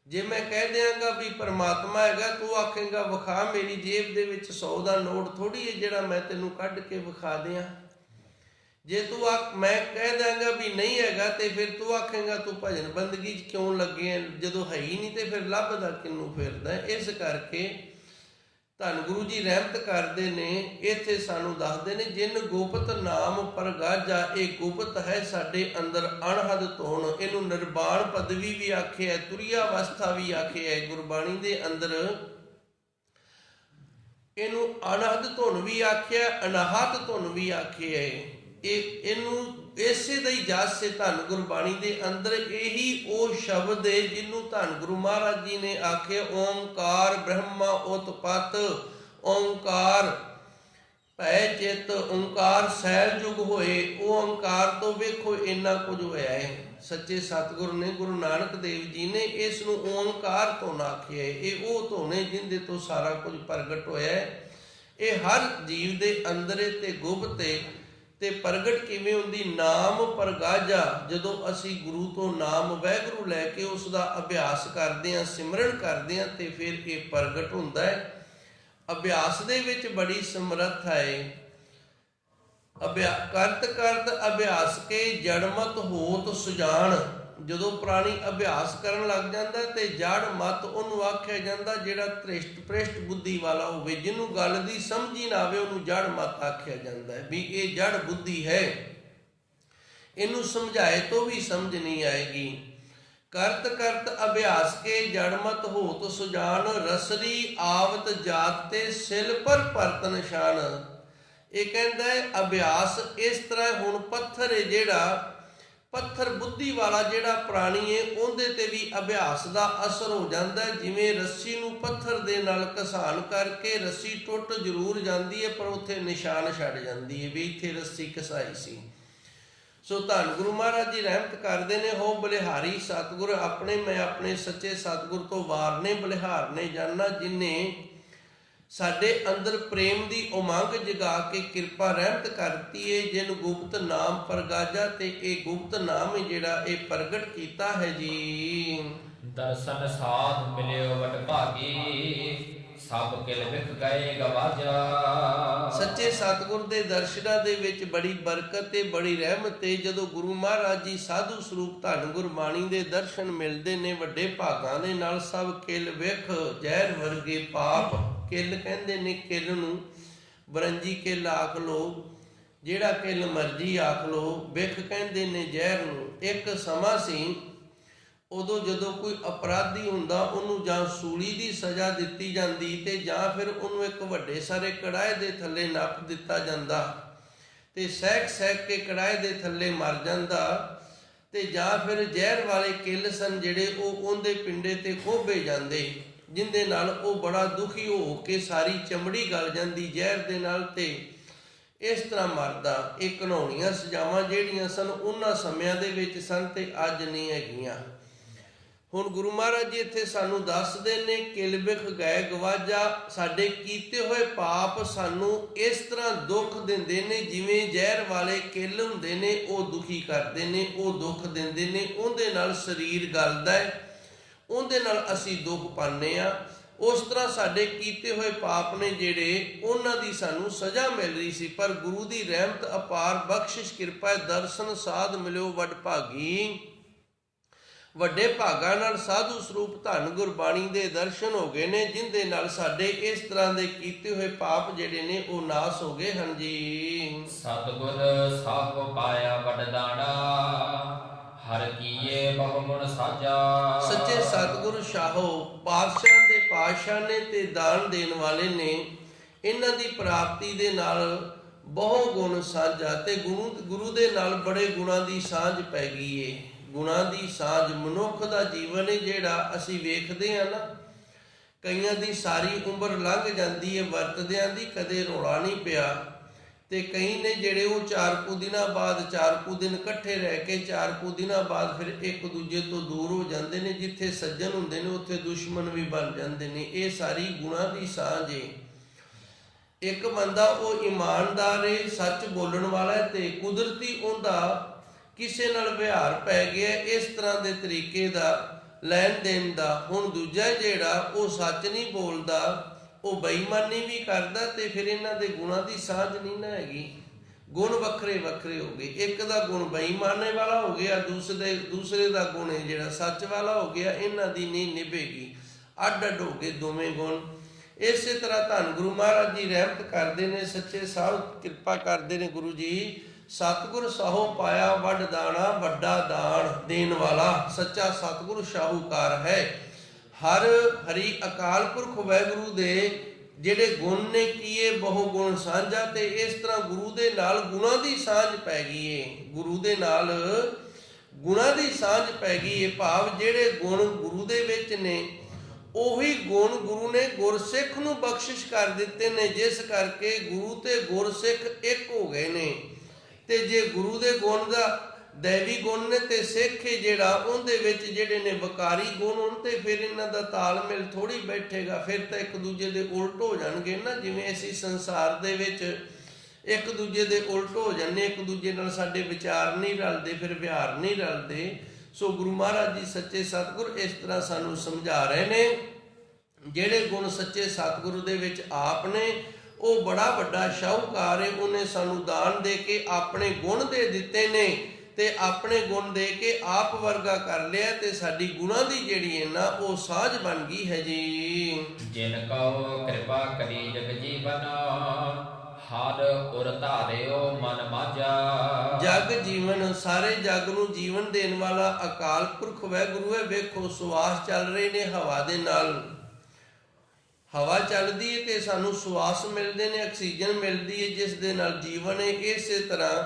ਜੇ ਮੈਂ ਕਹਿ ਦਿਆਂਗਾ ਵੀ ਪਰਮਾਤਮਾ ਹੈਗਾ, ਤੂੰ ਆਖੇਂਗਾ ਵਿਖਾ, ਮੇਰੀ ਜੇਬ ਦੇ ਵਿੱਚ 100 ਦਾ ਨੋਟ ਥੋੜੀ ਹੈ ਜਿਹੜਾ ਮੈਂ ਤੈਨੂੰ ਕੱਢ ਕੇ ਵਿਖਾ ਦਿਆਂ। ਜੇ ਤੂੰ ਮੈਂ ਕਹਿ ਦਾਂਗਾ ਵੀ ਨਹੀਂ ਹੈਗਾ ਤੇ ਫਿਰ ਤੂੰ ਆਖੇਂਗਾ ਤੂੰ ਭਜਨ ਬੰਦਗੀ 'ਚ ਕਿਉਂ ਲੱਗੇ, ਜਦੋਂ ਹੈ ਹੀ ਨਹੀਂ ਤੇ ਫਿਰ ਲੱਭਦਾ ਕਿਹਨੂੰ ਫਿਰਦਾ। ਇਸ ਕਰਕੇ ਧੰਨ ਗੁਰੂ ਜੀ ਰਹਿਮਤ ਕਰਦੇ ਨੇ, ਇੱਥੇ ਸਾਨੂੰ ਦੱਸਦੇ ਨੇ ਜਿਨ ਗੁਪਤ ਨਾਮ ਪ੍ਰਗਾਜਾ, ਇਹ ਗੁਪਤ ਹੈ ਸਾਡੇ ਅੰਦਰ ਅਣਹਦ ਧੁਨ। ਇਹਨੂੰ ਨਿਰਵਾਣ ਪਦਵੀ ਵੀ ਆਖਿਆ, ਤੁਰੀਆ ਅਵਸਥਾ ਵੀ ਆਖਿਆ ਗੁਰਬਾਣੀ ਦੇ ਅੰਦਰ। ਇਹਨੂੰ ਅਣਹਦ ਧੁਨ ਵੀ ਆਖਿਆ, ਅਨਾਹਤ ਧੁਨ ਵੀ ਆਖਿਆ। ਇਹਨੂੰ ਇਸੇ ਦਾ ਹੀ ਜਸ ਹੈ ਧੰਨ ਗੁਰਬਾਣੀ ਦੇ ਅੰਦਰ। ਇਹੀ ਉਹ ਸ਼ਬਦ ਹੈ ਜਿਹਨੂੰ ਧੰਨ ਗੁਰੂ ਮਹਾਰਾਜ ਜੀ ਨੇ ਆਖਿਆ ਓਮਕਾਰ ਬ੍ਰਹਮਾ ਉਤਪਤ, ਓਮਕਾਰ ਭੈ ਚਿਤ, ਓਮਕਾਰ ਸਹਿਜ ਜੁਗ ਹੋਏ। ਉਹ ਓਮਕਾਰ ਤੋਂ ਵੇਖੋ ਇੰਨਾ ਕੁਝ ਹੋਇਆ ਹੈ। ਸੱਚੇ ਸਤਿਗੁਰ ਨੇ, ਗੁਰੂ ਨਾਨਕ ਦੇਵ ਜੀ ਨੇ ਇਸ ਨੂੰ ਓਮਕਾਰ ਧੁਨ ਆਖਿਆ। ਇਹ ਉਹ ਧੁਨ ਹੈ ਜਿਹਦੇ ਤੋਂ ਸਾਰਾ ਕੁਝ ਪ੍ਰਗਟ ਹੋਇਆ ਹੈ। ਇਹ ਹਰ ਜੀਵ ਦੇ ਅੰਦਰ ਤੇ ਗੁਪਤ ਤੇ ਪ੍ਰਗਟ ਕਿਵੇਂ ਹੁੰਦੀ? ਨਾਮ ਪ੍ਰਗਾਜਾ, ਜਦੋਂ ਅਸੀਂ ਗੁਰੂ ਤੋਂ ਨਾਮ ਵਾਹਿਗੁਰੂ ਲੈ ਕੇ ਉਸ ਦਾ ਅਭਿਆਸ ਕਰਦੇ ਹਾਂ, ਸਿਮਰਨ ਕਰਦੇ ਹਾਂ, ਤੇ ਫਿਰ ਇਹ ਪ੍ਰਗਟ ਹੁੰਦਾ ਹੈ। ਅਭਿਆਸ ਦੇ ਵਿੱਚ ਬੜੀ ਸਮਰੱਥ ਹੈ। ਕਰਤ ਕਰਤ ਅਭਿਆਸ ਕੇ ਜੜਮਤ ਹੋਤ ਸੁਜਾਨ। ਜਦੋਂ ਪ੍ਰਾਣੀ ਅਭਿਆਸ ਕਰਨ ਲੱਗ ਜਾਂਦਾ ਤੇ ਜੜ ਮਤ ਉਹਨੂੰ ਆਖਿਆ ਜਾਂਦਾ ਜਿਹੜਾ ਧ੍ਰਿਸ਼ਟ ਭ੍ਰਿਸ਼ਟ ਬੁੱਧੀ ਵਾਲਾ ਹੋਵੇ, ਜਿਹਨੂੰ ਗੱਲ ਦੀ ਸਮਝ ਹੀ ਨਾ ਆਵੇ ਉਹਨੂੰ ਜੜ ਮਤ ਆਖਿਆ ਜਾਂਦਾ ਹੈ ਵੀ ਇਹ ਜੜ ਬੁੱਧੀ ਹੈ, ਇਹਨੂੰ ਸਮਝਾਏ ਤੋਂ ਵੀ ਸਮਝ ਨਹੀਂ ਆਏਗੀ। ਕਰਤ ਕਰਤ ਅਭਿਆਸ ਕੇ ਜੜਮਤ ਹੋਤ ਸੁਜਾਨ, ਰਸਰੀ ਆਵਤ ਜਾਤ ਤੇ ਸਿਲ ਪਰ ਭਰਤ ਨਿਸ਼ਾਨ। ਇਹ ਕਹਿੰਦਾ ਹੈ ਅਭਿਆਸ ਇਸ ਤਰ੍ਹਾਂ। ਹੁਣ ਪੱਥਰ ਹੈ ਜਿਹੜਾ, ਪੱਥਰ ਬੁੱਧੀ ਵਾਲਾ ਜਿਹੜਾ ਪ੍ਰਾਣੀ ਹੈ ਉਹਦੇ ਤੇ ਵੀ ਅਭਿਆਸ ਦਾ ਅਸਰ ਹੋ ਜਾਂਦਾ ਹੈ। ਜਿਵੇਂ ਰੱਸੀ ਨੂੰ ਪੱਥਰ ਦੇ ਨਾਲ ਘਸਾਣ ਕਰਕੇ ਰੱਸੀ ਟੁੱਟ ਜ਼ਰੂਰ ਜਾਂਦੀ ਹੈ ਪਰ ਉੱਥੇ ਨਿਸ਼ਾਨ ਛੱਡ ਜਾਂਦੀ ਹੈ ਵੀ ਇੱਥੇ ਰੱਸੀ ਘਸਾਈ ਸੀ। ਸੋ ਧੰਨ ਗੁਰੂ ਮਹਾਰਾਜ ਜੀ ਰਹਿਮਤ ਕਰਦੇ ਨੇ, ਹੋ ਬਲਿਹਾਰੀ ਸਤਿਗੁਰ ਆਪਣੇ, ਮੈਂ ਆਪਣੇ ਸੱਚੇ ਸਤਿਗੁਰ ਤੋਂ ਵਾਰਨੇ ਬਲਿਹਾਰਨੇ ਜਾਨਾ, ਜਿਨੇ ਸਾਡੇ ਅੰਦਰ ਪ੍ਰੇਮ ਦੀ ਉਮੰਗ ਜਗਾ ਕੇ ਕਿਰਪਾ ਰਹਿਮਤ ਕਰਤੀ ਏ, ਜਿਨ ਗੁਪਤ ਨਾਮ ਪ੍ਰਗਾਜਾ, ਤੇ ਇਹ ਗੁਪਤ ਨਾਮ ਹੈ ਜਿਹੜਾ ਇਹ ਪ੍ਰਗਟ ਕੀਤਾ ਹੈ ਜੀ। ਦਰਸ਼ਨ ਸਾਧ ਮਿਲਿਓ ਵਡ ਭਾਗੀ, ਸਭ ਕਿਲ ਵਿਖ ਗਏ ਗਵਾਜਾ। ਸੱਚੇ ਸਤਿਗੁਰ ਦੇ ਦਰਸ਼ਨਾਂ ਦੇ ਵਿੱਚ ਬੜੀ ਬਰਕਤ ਤੇ ਬੜੀ ਰਹਿਮਤ ਤੇ ਜਦੋਂ ਗੁਰੂ ਮਹਾਰਾਜ ਜੀ ਸਾਧੂ ਸਰੂਪ ਧੰਨ ਗੁਰਬਾਣੀ ਦੇ ਦਰਸ਼ਨ ਮਿਲਦੇ ਨੇ ਵੱਡੇ ਭਾਗਾਂ ਦੇ ਨਾਲ, ਸਭ ਕਿਲ ਵਿਖ ਜ਼ਹਿਰ ਵਰਗੇ ਪਾਪ, ਕਿਲ ਕਹਿੰਦੇ ਨੇ ਕਿਲ ਨੂੰ, ਬਰੰਜੀ ਕਿਲ ਆਖ ਲੋ, ਜਿਹੜਾ ਕਿਲ ਮਰਜੀ ਆਖ ਲੋ, ਵਿਖ ਕਹਿੰਦੇ ਨੇ ਜ਼ਹਿਰ ਨੂੰ। ਇੱਕ ਸਮਾਂ ਸੀ ਉਦੋਂ ਜਦੋਂ ਕੋਈ ਅਪਰਾਧੀ ਹੁੰਦਾ ਉਹਨੂੰ ਜਾਂ ਸੂਲੀ ਦੀ ਸਜ਼ਾ ਦਿੱਤੀ ਜਾਂਦੀ ਤੇ ਜਾਂ ਫਿਰ ਉਹਨੂੰ ਇੱਕ ਵੱਡੇ ਸਾਰੇ ਕੜਾਹੇ ਦੇ ਥੱਲੇ ਨੱਪ ਦਿੱਤਾ ਜਾਂਦਾ ਤੇ ਸਹਿਕ ਕੇ ਕੜਾਹੇ ਦੇ ਥੱਲੇ ਮਰ ਜਾਂਦਾ, ਤੇ ਜਾਂ ਫਿਰ ਜ਼ਹਿਰ ਵਾਲੇ ਕਿੱਲ ਸਨ ਜਿਹੜੇ ਉਹ ਉਹਦੇ ਪਿੰਡੇ ਤੇ ਖੋਭੇ ਜਾਂਦੇ, ਜਿੰਦੇ ਨਾਲ ਉਹ ਬੜਾ ਦੁਖੀ ਹੋ ਕੇ ਸਾਰੀ ਚਮੜੀ ਗਲ ਜਾਂਦੀ ਜ਼ਹਿਰ ਦੇ ਨਾਲ ਤੇ ਇਸ ਤਰ੍ਹਾਂ ਮਰਦਾ। ਇਹ ਘਿਨਾਉਣੀਆਂ ਸਜ਼ਾਵਾਂ ਜਿਹੜੀਆਂ ਸਨ ਉਹਨਾਂ ਸਮਿਆਂ ਦੇ ਵਿੱਚ ਸਨ ਤੇ ਅੱਜ ਨਹੀਂ ਹੈਗੀਆਂ। ਹੁਣ ਗੁਰੂ ਮਹਾਰਾਜ ਜੀ ਇੱਥੇ ਸਾਨੂੰ ਦੱਸਦੇ ਨੇ ਕਿਲ ਵਿਖ ਗਏ ਗਵਾਜਾ, ਸਾਡੇ ਕੀਤੇ ਹੋਏ ਪਾਪ ਸਾਨੂੰ ਇਸ ਤਰ੍ਹਾਂ ਦੁੱਖ ਦਿੰਦੇ ਨੇ ਜਿਵੇਂ ਜ਼ਹਿਰ ਵਾਲੇ ਕਿੱਲ ਹੁੰਦੇ ਨੇ, ਉਹ ਦੁਖੀ ਕਰਦੇ ਨੇ, ਉਹ ਦੁੱਖ ਦਿੰਦੇ ਨੇ, ਉਹਦੇ ਨਾਲ ਸਰੀਰ ਗਲਦਾ ਹੈ, ਉਹਦੇ ਨਾਲ ਅਸੀਂ ਦੁੱਖ ਪਾਉਂਦੇ ਹਾਂ। ਉਸ ਤਰ੍ਹਾਂ ਸਾਡੇ ਕੀਤੇ ਹੋਏ ਪਾਪ ਨੇ ਜਿਹੜੇ, ਉਹਨਾਂ ਦੀ ਸਾਨੂੰ ਸਜ਼ਾ ਮਿਲ ਰਹੀ ਸੀ, ਪਰ ਗੁਰੂ ਦੀ ਰਹਿਮਤ ਅਪਾਰ ਬਖਸ਼ਿਸ਼ ਕਿਰਪਾ ਦਰਸ਼ਨ ਸਾਧ ਮਿਲਿਓ ਵਡ ਭਾਗੀ, ਵੱਡੇ ਭਾਗਾਂ ਨਾਲ ਸਾਧੂ ਸਰੂਪ ਧੰਨ ਗੁਰਬਾਣੀ ਦੇ ਦਰਸ਼ਨ ਹੋ ਗਏ ਨੇ, ਜਿੰਦੇ ਨਾਲ ਸਾਡੇ ਇਸ ਤਰ੍ਹਾਂ ਦੇ ਕੀਤੇ ਹੋਏ ਪਾਪ ਜਿਹੜੇ ਨੇ ਉਹ ਨਾਸ ਹੋ ਗਏ ਹਨ ਜੀ। ਸਤਿਗੁਰ ਸਾਹਿਬ ਪਾਇਆ ਵਡਦਾਣਾ, ਹਰ ਕੀਏ ਬਹੁ ਗੁਣ ਸਾਜਾ। ਸੱਚੇ ਸਤਿਗੁਰ ਸ਼ਾਹੋ ਪਾਤਸ਼ਾਹ ਦੇ ਪਾਤਸ਼ਾਹ ਨੇ ਤੇ ਦਾਨ ਦੇਣ ਵਾਲੇ ਨੇ, ਇਹਨਾਂ ਦੀ ਪ੍ਰਾਪਤੀ ਦੇ ਨਾਲ ਬਹੁ ਗੁਣ ਸਾਂਝਾ, ਤੇ ਗੁਰੂ ਦੇ ਨਾਲ ਬੜੇ ਗੁਣਾਂ ਦੀ ਸਾਂਝ ਪੈ ਗਈ ਏ। ਗੁਣਾਂ ਦੀ ਸਾਂਝ ਮਨੁੱਖ ਦਾ ਜੀਵਨ ਹੈ ਜਿਹੜਾ ਅਸੀਂ ਵੇਖਦੇ ਹਾਂ ਨਾ, ਕਈਆਂ ਦੀ ਸਾਰੀ ਉਮਰ ਲੰਘ ਜਾਂਦੀ ਹੈ ਵਰਤਦਿਆਂ ਦੀ, ਕਦੇ ਰੌਲਾ ਨਹੀਂ ਪਿਆ, ਤੇ ਕਈ ਨੇ ਜਿਹੜੇ ਉਹ 4 ਕੁ ਦਿਨਾਂ ਬਾਅਦ 4 ਕੁ ਦਿਨ ਇਕੱਠੇ ਰਹਿ ਕੇ 4 ਕੁ ਦਿਨਾਂ ਬਾਅਦ ਫਿਰ ਇੱਕ ਦੂਜੇ ਤੋਂ ਦੂਰ ਹੋ ਜਾਂਦੇ ਨੇ, ਜਿੱਥੇ ਸੱਜਣ ਹੁੰਦੇ ਨੇ ਉੱਥੇ ਦੁਸ਼ਮਣ ਵੀ ਬਣ ਜਾਂਦੇ ਨੇ। ਇਹ ਸਾਰੀ ਗੁਣਾਂ ਦੀ ਸਾਂਝ ਹੈ। ਇੱਕ ਬੰਦਾ ਉਹ ਇਮਾਨਦਾਰ ਹੈ, ਸੱਚ ਬੋਲਣ ਵਾਲਾ ਹੈ, ਤੇ ਕੁਦਰਤੀ ਉਹਦਾ ਕਿਸੇ ਨਾਲ ਵਿਹਾਰ ਪੈ ਗਿਆ ਇਸ ਤਰ੍ਹਾਂ ਦੇ ਤਰੀਕੇ ਦਾ ਲੈਣ ਦੇਣ ਦਾ। ਹੁਣ ਦੂਜਾ ਜਿਹੜਾ ਉਹ ਸੱਚ ਨਹੀਂ ਬੋਲਦਾ, ਉਹ ਬੇਈਮਾਨੀ ਵੀ ਕਰਦਾ, ਤੇ ਫਿਰ ਇਹਨਾਂ ਦੇ ਗੁਣਾਂ ਦੀ ਸਾਂਝ ਨਹੀਂ ਨਾ ਹੈਗੀ। ਗੁਣ ਵੱਖਰੇ ਵੱਖਰੇ ਹੋ ਗਏ, ਇੱਕ ਦਾ ਗੁਣ ਬੇਈਮਾਨੇ ਵਾਲਾ ਹੋ ਗਿਆ, ਦੂਸਰੇ ਦਾ ਗੁਣ ਹੈ ਜਿਹੜਾ ਸੱਚ ਵਾਲਾ ਹੋ ਗਿਆ, ਇਹਨਾਂ ਦੀ ਨਹੀਂ ਨਿਭੇਗੀ, ਅੱਡ ਅੱਡ ਹੋ ਗਏ ਦੋਵੇਂ ਗੁਣ। ਇਸੇ ਤਰ੍ਹਾਂ ਧੰਨ ਗੁਰੂ ਮਹਾਰਾਜ ਜੀ ਰਹਿਮਤ ਕਰਦੇ ਨੇ, ਸੱਚੇ ਸਾਹਿਬ ਕਿਰਪਾ ਕਰਦੇ ਨੇ ਗੁਰੂ ਜੀ। ਸਤਿਗੁਰ ਸਾਹੋ ਪਾਇਆ ਵੱਡ ਦਾਣਾ, ਵੱਡਾ ਦਾਨ ਦੇਣ ਵਾਲਾ ਸੱਚਾ ਸਤਿਗੁਰ ਸ਼ਾਹੂਕਾਰ ਹੈ। ਹਰ ਹਰੀ ਅਕਾਲ ਪੁਰਖ ਵਾਹਿਗੁਰੂ ਦੇ ਜਿਹੜੇ ਗੁਣ ਨੇ ਕੀਏ ਬਹੁ ਗੁਣ ਸਾਂਝਾ, ਤੇ ਇਸ ਤਰ੍ਹਾਂ ਗੁਰੂ ਦੇ ਨਾਲ ਗੁਣਾਂ ਦੀ ਸਾਂਝ ਪੈ ਗਈ ਏ। ਗੁਰੂ ਦੇ ਨਾਲ ਗੁਣਾਂ ਦੀ ਸਾਂਝ ਪੈ ਗਈ ਏ, ਭਾਵ ਜਿਹੜੇ ਗੁਣ ਗੁਰੂ ਦੇ ਵਿੱਚ ਨੇ ਉਹੀ ਗੁਣ ਗੁਰੂ ਨੇ ਗੁਰਸਿੱਖ ਨੂੰ ਬਖਸ਼ਿਸ਼ ਕਰ ਦਿੱਤੇ ਨੇ, ਜਿਸ ਕਰਕੇ ਗੁਰੂ ਤੇ ਗੁਰਸਿੱਖ ਇੱਕ ਹੋ ਗਏ ਨੇ। ਤੇ ਜੇ ਗੁਰੂ ਦੇ ਗੁਣ ਦਾ ਦੈਵੀ ਗੁਣ ਨੇ ਤੇ ਸਿੱਖ ਜਿਹੜਾ ਉਹਦੇ ਵਿੱਚ ਜਿਹੜੇ ਨੇ ਵਕਾਰੀ ਗੁਣ ਹੋਣ, ਤੇ ਫਿਰ ਇਹਨਾਂ ਦਾ ਤਾਲਮੇਲ ਥੋੜੀ ਬੈਠੇਗਾ, ਫਿਰ ਤਾਂ ਇੱਕ ਦੂਜੇ ਦੇ ਉਲਟ ਹੋ ਜਾਣਗੇ ਨਾ। ਜਿਵੇਂ ਅਸੀਂ ਸੰਸਾਰ ਦੇ ਵਿੱਚ ਇੱਕ ਦੂਜੇ ਦੇ ਉਲਟ ਹੋ ਜਾਂਦੇ, ਇੱਕ ਦੂਜੇ ਨਾਲ ਸਾਡੇ ਵਿਚਾਰ ਨਹੀਂ ਰਲਦੇ, ਫਿਰ ਵਿਹਾਰ ਨਹੀਂ ਰਲਦੇ। ਸੋ ਗੁਰੂ ਮਹਾਰਾਜ ਜੀ ਸੱਚੇ ਸਤਿਗੁਰ ਇਸ ਤਰ੍ਹਾਂ ਸਾਨੂੰ ਸਮਝਾ ਰਹੇ ਨੇ, ਜਿਹੜੇ ਗੁਣ ਸੱਚੇ ਸਤਿਗੁਰੂ ਦੇ ਵਿੱਚ ਆਪ ਨੇ, ਉਹ ਬੜਾ ਵੱਡਾ ਸ਼ਾਹੂਕਾਰ ਹੈ, ਉਹਨੇ ਸਾਨੂੰ ਦਾਨ ਦੇ ਕੇ ਆਪਣੇ ਗੁਣ ਦੇ ਦਿੱਤੇ ਨੇ, ਤੇ ਆਪਣੇ ਗੁਣ ਦੇ ਕੇ ਆਪ ਵਰਗਾ ਕਰ ਲਿਆ, ਤੇ ਸਾਡੀ ਗੁਣਾਂ ਦੀ ਜਿਹੜੀ ਹੈ ਨਾ ਉਹ ਸਾਂਝ ਬਣ ਗਈ ਹੈ ਜੀ। ਜਿਨ ਕਉ ਕਿਰਪਾ ਕਰੀ ਜਗ ਜੀਵਨ, ਹਰ ਉਰ ਧਾਰਿਓ ਮਨ ਮਾਝਾ। ਜਗ ਜੀਵਨ, ਸਾਰੇ ਜਗ ਨੂੰ ਜੀਵਨ ਦੇਣ ਵਾਲਾ ਅਕਾਲ ਪੁਰਖ ਵਾਹਿਗੁਰੂ ਹੈ। ਵੇਖੋ ਸਵਾਸ ਚੱਲ ਰਹੇ ਨੇ ਹਵਾ ਦੇ ਨਾਲ, ਹਵਾ ਚੱਲਦੀ ਹੈ ਤੇ ਸਾਨੂੰ ਸਵਾਸ ਮਿਲਦੇ ਨੇ, ਆਕਸੀਜਨ ਮਿਲਦੀ ਹੈ, ਜਿਸ ਦੇ ਨਾਲ ਜੀਵਨ ਹੈ। ਇਸੇ ਤਰ੍ਹਾਂ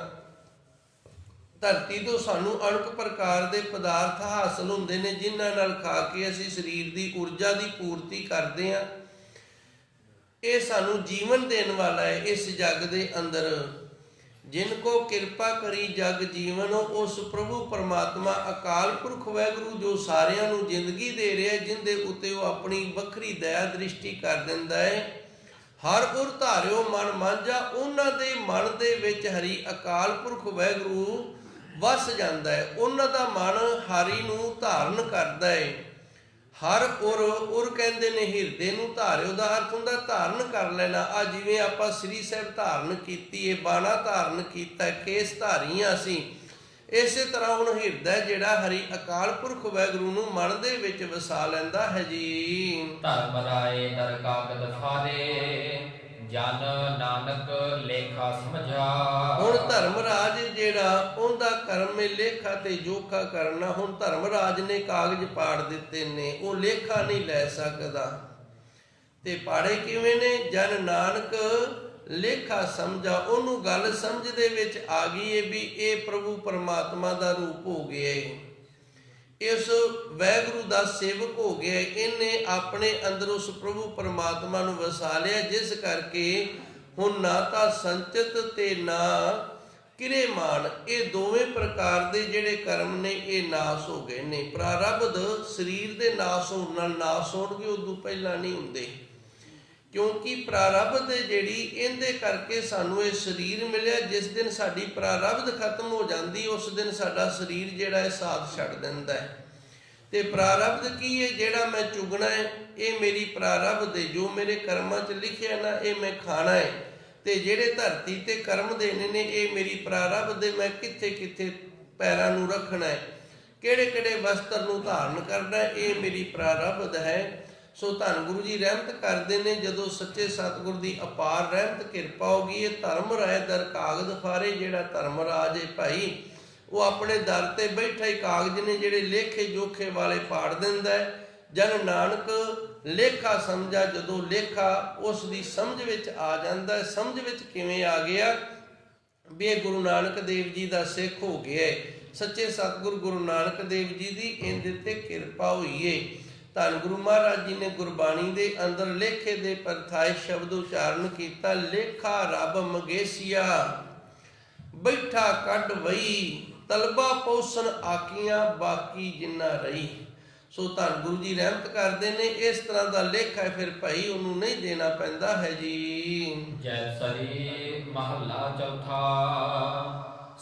ਧਰਤੀ ਤੋਂ ਸਾਨੂੰ ਅਣਕ ਪ੍ਰਕਾਰ ਦੇ ਪਦਾਰਥ ਹਾਸਲ ਹੁੰਦੇ ਨੇ, ਜਿਨ੍ਹਾਂ ਨਾਲ ਖਾ ਕੇ ਅਸੀਂ ਸਰੀਰ ਦੀ ਊਰਜਾ ਦੀ ਪੂਰਤੀ ਕਰਦੇ ਹਾਂ। ਇਹ ਸਾਨੂੰ ਜੀਵਨ ਦੇਣ ਵਾਲਾ ਹੈ ਇਸ ਜੱਗ ਦੇ ਅੰਦਰ। ਜਿਨ ਕੋ ਕਿਰਪਾ ਕਰੀ ਜਗ ਜੀਵਨ, ਉਸ ਪ੍ਰਭੂ ਪਰਮਾਤਮਾ ਅਕਾਲ ਪੁਰਖ ਵਾਹਿਗੁਰੂ ਜੋ ਸਾਰਿਆਂ ਨੂੰ ਜ਼ਿੰਦਗੀ ਦੇ ਰਿਹਾ, ਜਿੰਦੇ ਉੱਤੇ ਉਹ ਆਪਣੀ ਵੱਖਰੀ ਦਇਆ ਦ੍ਰਿਸ਼ਟੀ ਕਰ ਦਿੰਦਾ ਹੈ। ਹਰ ਉਰ ਧਾਰਿਓ ਮਨ ਮਾਂਝਾ, ਉਹਨਾਂ ਦੇ ਮਨ ਦੇ ਵਿੱਚ ਹਰੀ ਅਕਾਲ ਪੁਰਖ ਵਾਹਿਗੁਰੂ ਵਸ ਜਾਂਦਾ ਹੈ। ਉਹਨਾਂ ਦਾ ਮਨ ਹਰੀ ਨੂੰ ਧਾਰਨ ਕਰਦਾ ਹੈ। ਹਰ ਉਰ ਕਹਿੰਦੇ ਨੇ ਹਿਰਦੇ ਨੂੰ ਧਾਰਿਓ ਦਾ ਅਰਥ ਹੁੰਦਾ ਧਾਰਨ ਕਰ ਲੈਣਾ। ਆ ਜਿਵੇਂ ਆਪਾਂ ਸ੍ਰੀ ਸਾਹਿਬ ਧਾਰਨ ਕੀਤੀ ਹੈ, ਬਾਣਾ ਧਾਰਨ ਕੀਤਾ, ਕੇਸ ਧਾਰੀਆਂ ਅਸੀਂ, ਇਸੇ ਤਰ੍ਹਾਂ ਹੁਣ ਹਿਰਦਾ ਜਿਹੜਾ ਹਰੀ ਅਕਾਲ ਪੁਰਖ ਵਾਹਿਗੁਰੂ ਨੂੰ ਮਨ ਦੇ ਵਿੱਚ ਵਸਾ ਲੈਂਦਾ ਹੈ ਜੀ। ਧਰਮ ਰਾਏ ਦਰ ਕਾਗਦ ਫਾਰੇ, ਜਨ ਨਾਨਕ ਲੇਖਾ ਸਮਝਾ। ਹੁਣ ਧਰਮਰਾਜ ਜਿਹੜਾ ਉਹਦਾ ਕਰਮ ਹੈ ਲੇਖਾ ਤੇ ਜੋਖਾ ਕਰਨਾ। ਹੁਣ ਧਰਮਰਾਜ ਨੇ ਕਾਗਜ਼ ਪਾੜ ਦਿੱਤੇ ਨੇ, ਉਹ ਲੇਖਾ ਨਹੀਂ ਲੈ ਸਕਦਾ। ਤੇ ਪਾੜੇ ਕਿਵੇਂ ਨੇ? ਜਨ ਨਾਨਕ ਲੇਖਾ ਸਮਝਾ, ਉਹਨੂੰ ਗੱਲ ਸਮਝ ਦੇ ਵਿੱਚ ਆ ਗਈ ਹੈ ਵੀ ਇਹ ਪ੍ਰਭੂ ਪਰਮਾਤਮਾ ਦਾ ਰੂਪ ਹੋ ਗਿਆ ਹੈ, ਇਸ ਵਾਹਿਗੁਰੂ ਦਾ ਸੇਵਕ ਹੋ ਗਿਆ, ਇਹਨੇ ਆਪਣੇ ਅੰਦਰ ਉਸ ਪ੍ਰਭੂ ਪਰਮਾਤਮਾ ਨੂੰ ਵਸਾ ਲਿਆ, ਜਿਸ ਕਰਕੇ ਹੁਣ ਨਾ ਤਾਂ ਸੰਚਿਤ ਤੇ ਨਾ ਕਿਰੇਮਾਨ, ਇਹ ਦੋਵੇਂ ਪ੍ਰਕਾਰ ਦੇ ਜਿਹੜੇ ਕਰਮ ਨੇ ਇਹ ਨਾਸ ਹੋ ਗਏ ਨੇ। ਪ੍ਰਾਰਬਧ ਸਰੀਰ ਦੇ ਨਾਸ ਹੋਣ ਨਾਲ ਨਾਸ ਹੋਣਗੇ, ਉਦੋਂ ਪਹਿਲਾਂ ਨਹੀਂ ਹੁੰਦੇ, ਕਿਉਂਕਿ ਪ੍ਰਾਰਬਧ ਜਿਹੜੀ ਇਹਦੇ ਕਰਕੇ ਸਾਨੂੰ ਇਹ ਸਰੀਰ ਮਿਲਿਆ। ਜਿਸ ਦਿਨ ਸਾਡੀ ਪ੍ਰਾਰਬਧ ਖਤਮ ਹੋ ਜਾਂਦੀ, ਉਸ ਦਿਨ ਸਾਡਾ ਸਰੀਰ ਜਿਹੜਾ ਹੈ ਸਾਥ ਛੱਡ ਦਿੰਦਾ ਹੈ। ਤੇ ਪ੍ਰਾਰਬਧ ਕੀ ਹੈ? ਜਿਹੜਾ ਮੈਂ ਚੁਗਣਾ ਹੈ ਇਹ ਮੇਰੀ ਪ੍ਰਾਰਬਧ ਹੈ, ਜੋ ਮੇਰੇ ਕਰਮਾਂ 'ਚ ਲਿਖਿਆ ਨਾ ਇਹ ਮੈਂ ਖਾਣਾ ਹੈ। ਤੇ ਜਿਹੜੇ ਧਰਤੀ ਤੇ ਕਰਮ ਦੇਣੇ ਨੇ ਇਹ ਮੇਰੀ ਪ੍ਰਾਰਬਧ ਹੈ, ਮੈਂ ਕਿੱਥੇ ਕਿੱਥੇ ਪੈਰਾਂ ਨੂੰ ਰੱਖਣਾ ਹੈ, ਕਿਹੜੇ ਕਿਹੜੇ ਵਸਤਰ ਨੂੰ ਧਾਰਨ ਕਰਨਾ, ਇਹ ਮੇਰੀ ਪ੍ਰਾਰਬਧ ਹੈ। ਸੋ ਧੰਨ ਗੁਰੂ ਜੀ ਰਹਿਮਤ ਕਰਦੇ ਨੇ, ਜਦੋਂ ਸੱਚੇ ਸਤਿਗੁਰ ਦੀ ਅਪਾਰ ਰਹਿਮਤ ਕਿਰਪਾ ਹੋ ਗਈ। ਇਹ ਧਰਮ ਰਾਏ ਦਰ ਕਾਗਜ਼ ਫਾਰੇ, ਜਿਹੜਾ ਧਰਮਰਾਜ ਹੈ ਭਾਈ, ਉਹ ਆਪਣੇ ਦਰ ਤੇ ਬੈਠਾ ਹੀ ਕਾਗਜ਼ ਨੇ ਜਿਹੜੇ ਲੇਖੇ ਜੋਖੇ ਵਾਲੇ ਪਾੜ ਦਿੰਦਾ ਹੈ। ਜਨ ਨਾਨਕ ਲੇਖਾ ਸਮਝਾ, ਜਦੋਂ ਲੇਖਾ ਉਸ ਦੀ ਸਮਝ ਵਿੱਚ ਆ ਜਾਂਦਾ ਹੈ। ਸਮਝ ਵਿੱਚ ਕਿਵੇਂ ਆ ਗਿਆ? ਵੀ ਇਹ ਗੁਰੂ ਨਾਨਕ ਦੇਵ ਜੀ ਦਾ ਸਿੱਖ ਹੋ ਗਿਆ ਹੈ। ਸੱਚੇ ਸਤਿਗੁਰ ਗੁਰੂ ਨਾਨਕ ਦੇਵ ਜੀ ਦੀ ਇਹਦੇ ਤੇ ਕਿਰਪਾ ਹੋਈ ਹੈ। ਧੰਨ ਗੁਰੂ ਮਹਾਰਾਜ ਜੀ ਨੇ ਗੁਰਬਾਣੀ ਦੇ ਅੰਦਰ ਲੇਖੇ ਦੇ ਪਰਥਾਏ ਸ਼ਬਦ ਉਚਾਰਨ ਕੀਤਾ। ਲੇਖਾ ਰੱਬ ਮਗੇਸੀਆ, ਬੈਠਾ ਕੱਢ ਵਈ, ਤਲਬਾ ਪੋਸਣ ਆਕੀਆਂ, ਬਾਕੀ ਜਿੰਨਾ ਰਹੀ। ਸੋ ਧੰਨ ਗੁਰੂ ਜੀ ਰਹਿਮਤ ਕਰਦੇ ਨੇ, ਇਸ ਤਰ੍ਹਾਂ ਦਾ ਲੇਖਾ ਫਿਰ ਭਾਈ ਉਹਨੂੰ ਨਹੀਂ ਦੇਣਾ ਪੈਂਦਾ ਹੈ ਜੀ। ਜੈ ਸਰੀ ਮਹੱਲਾ ਚੌਥਾ।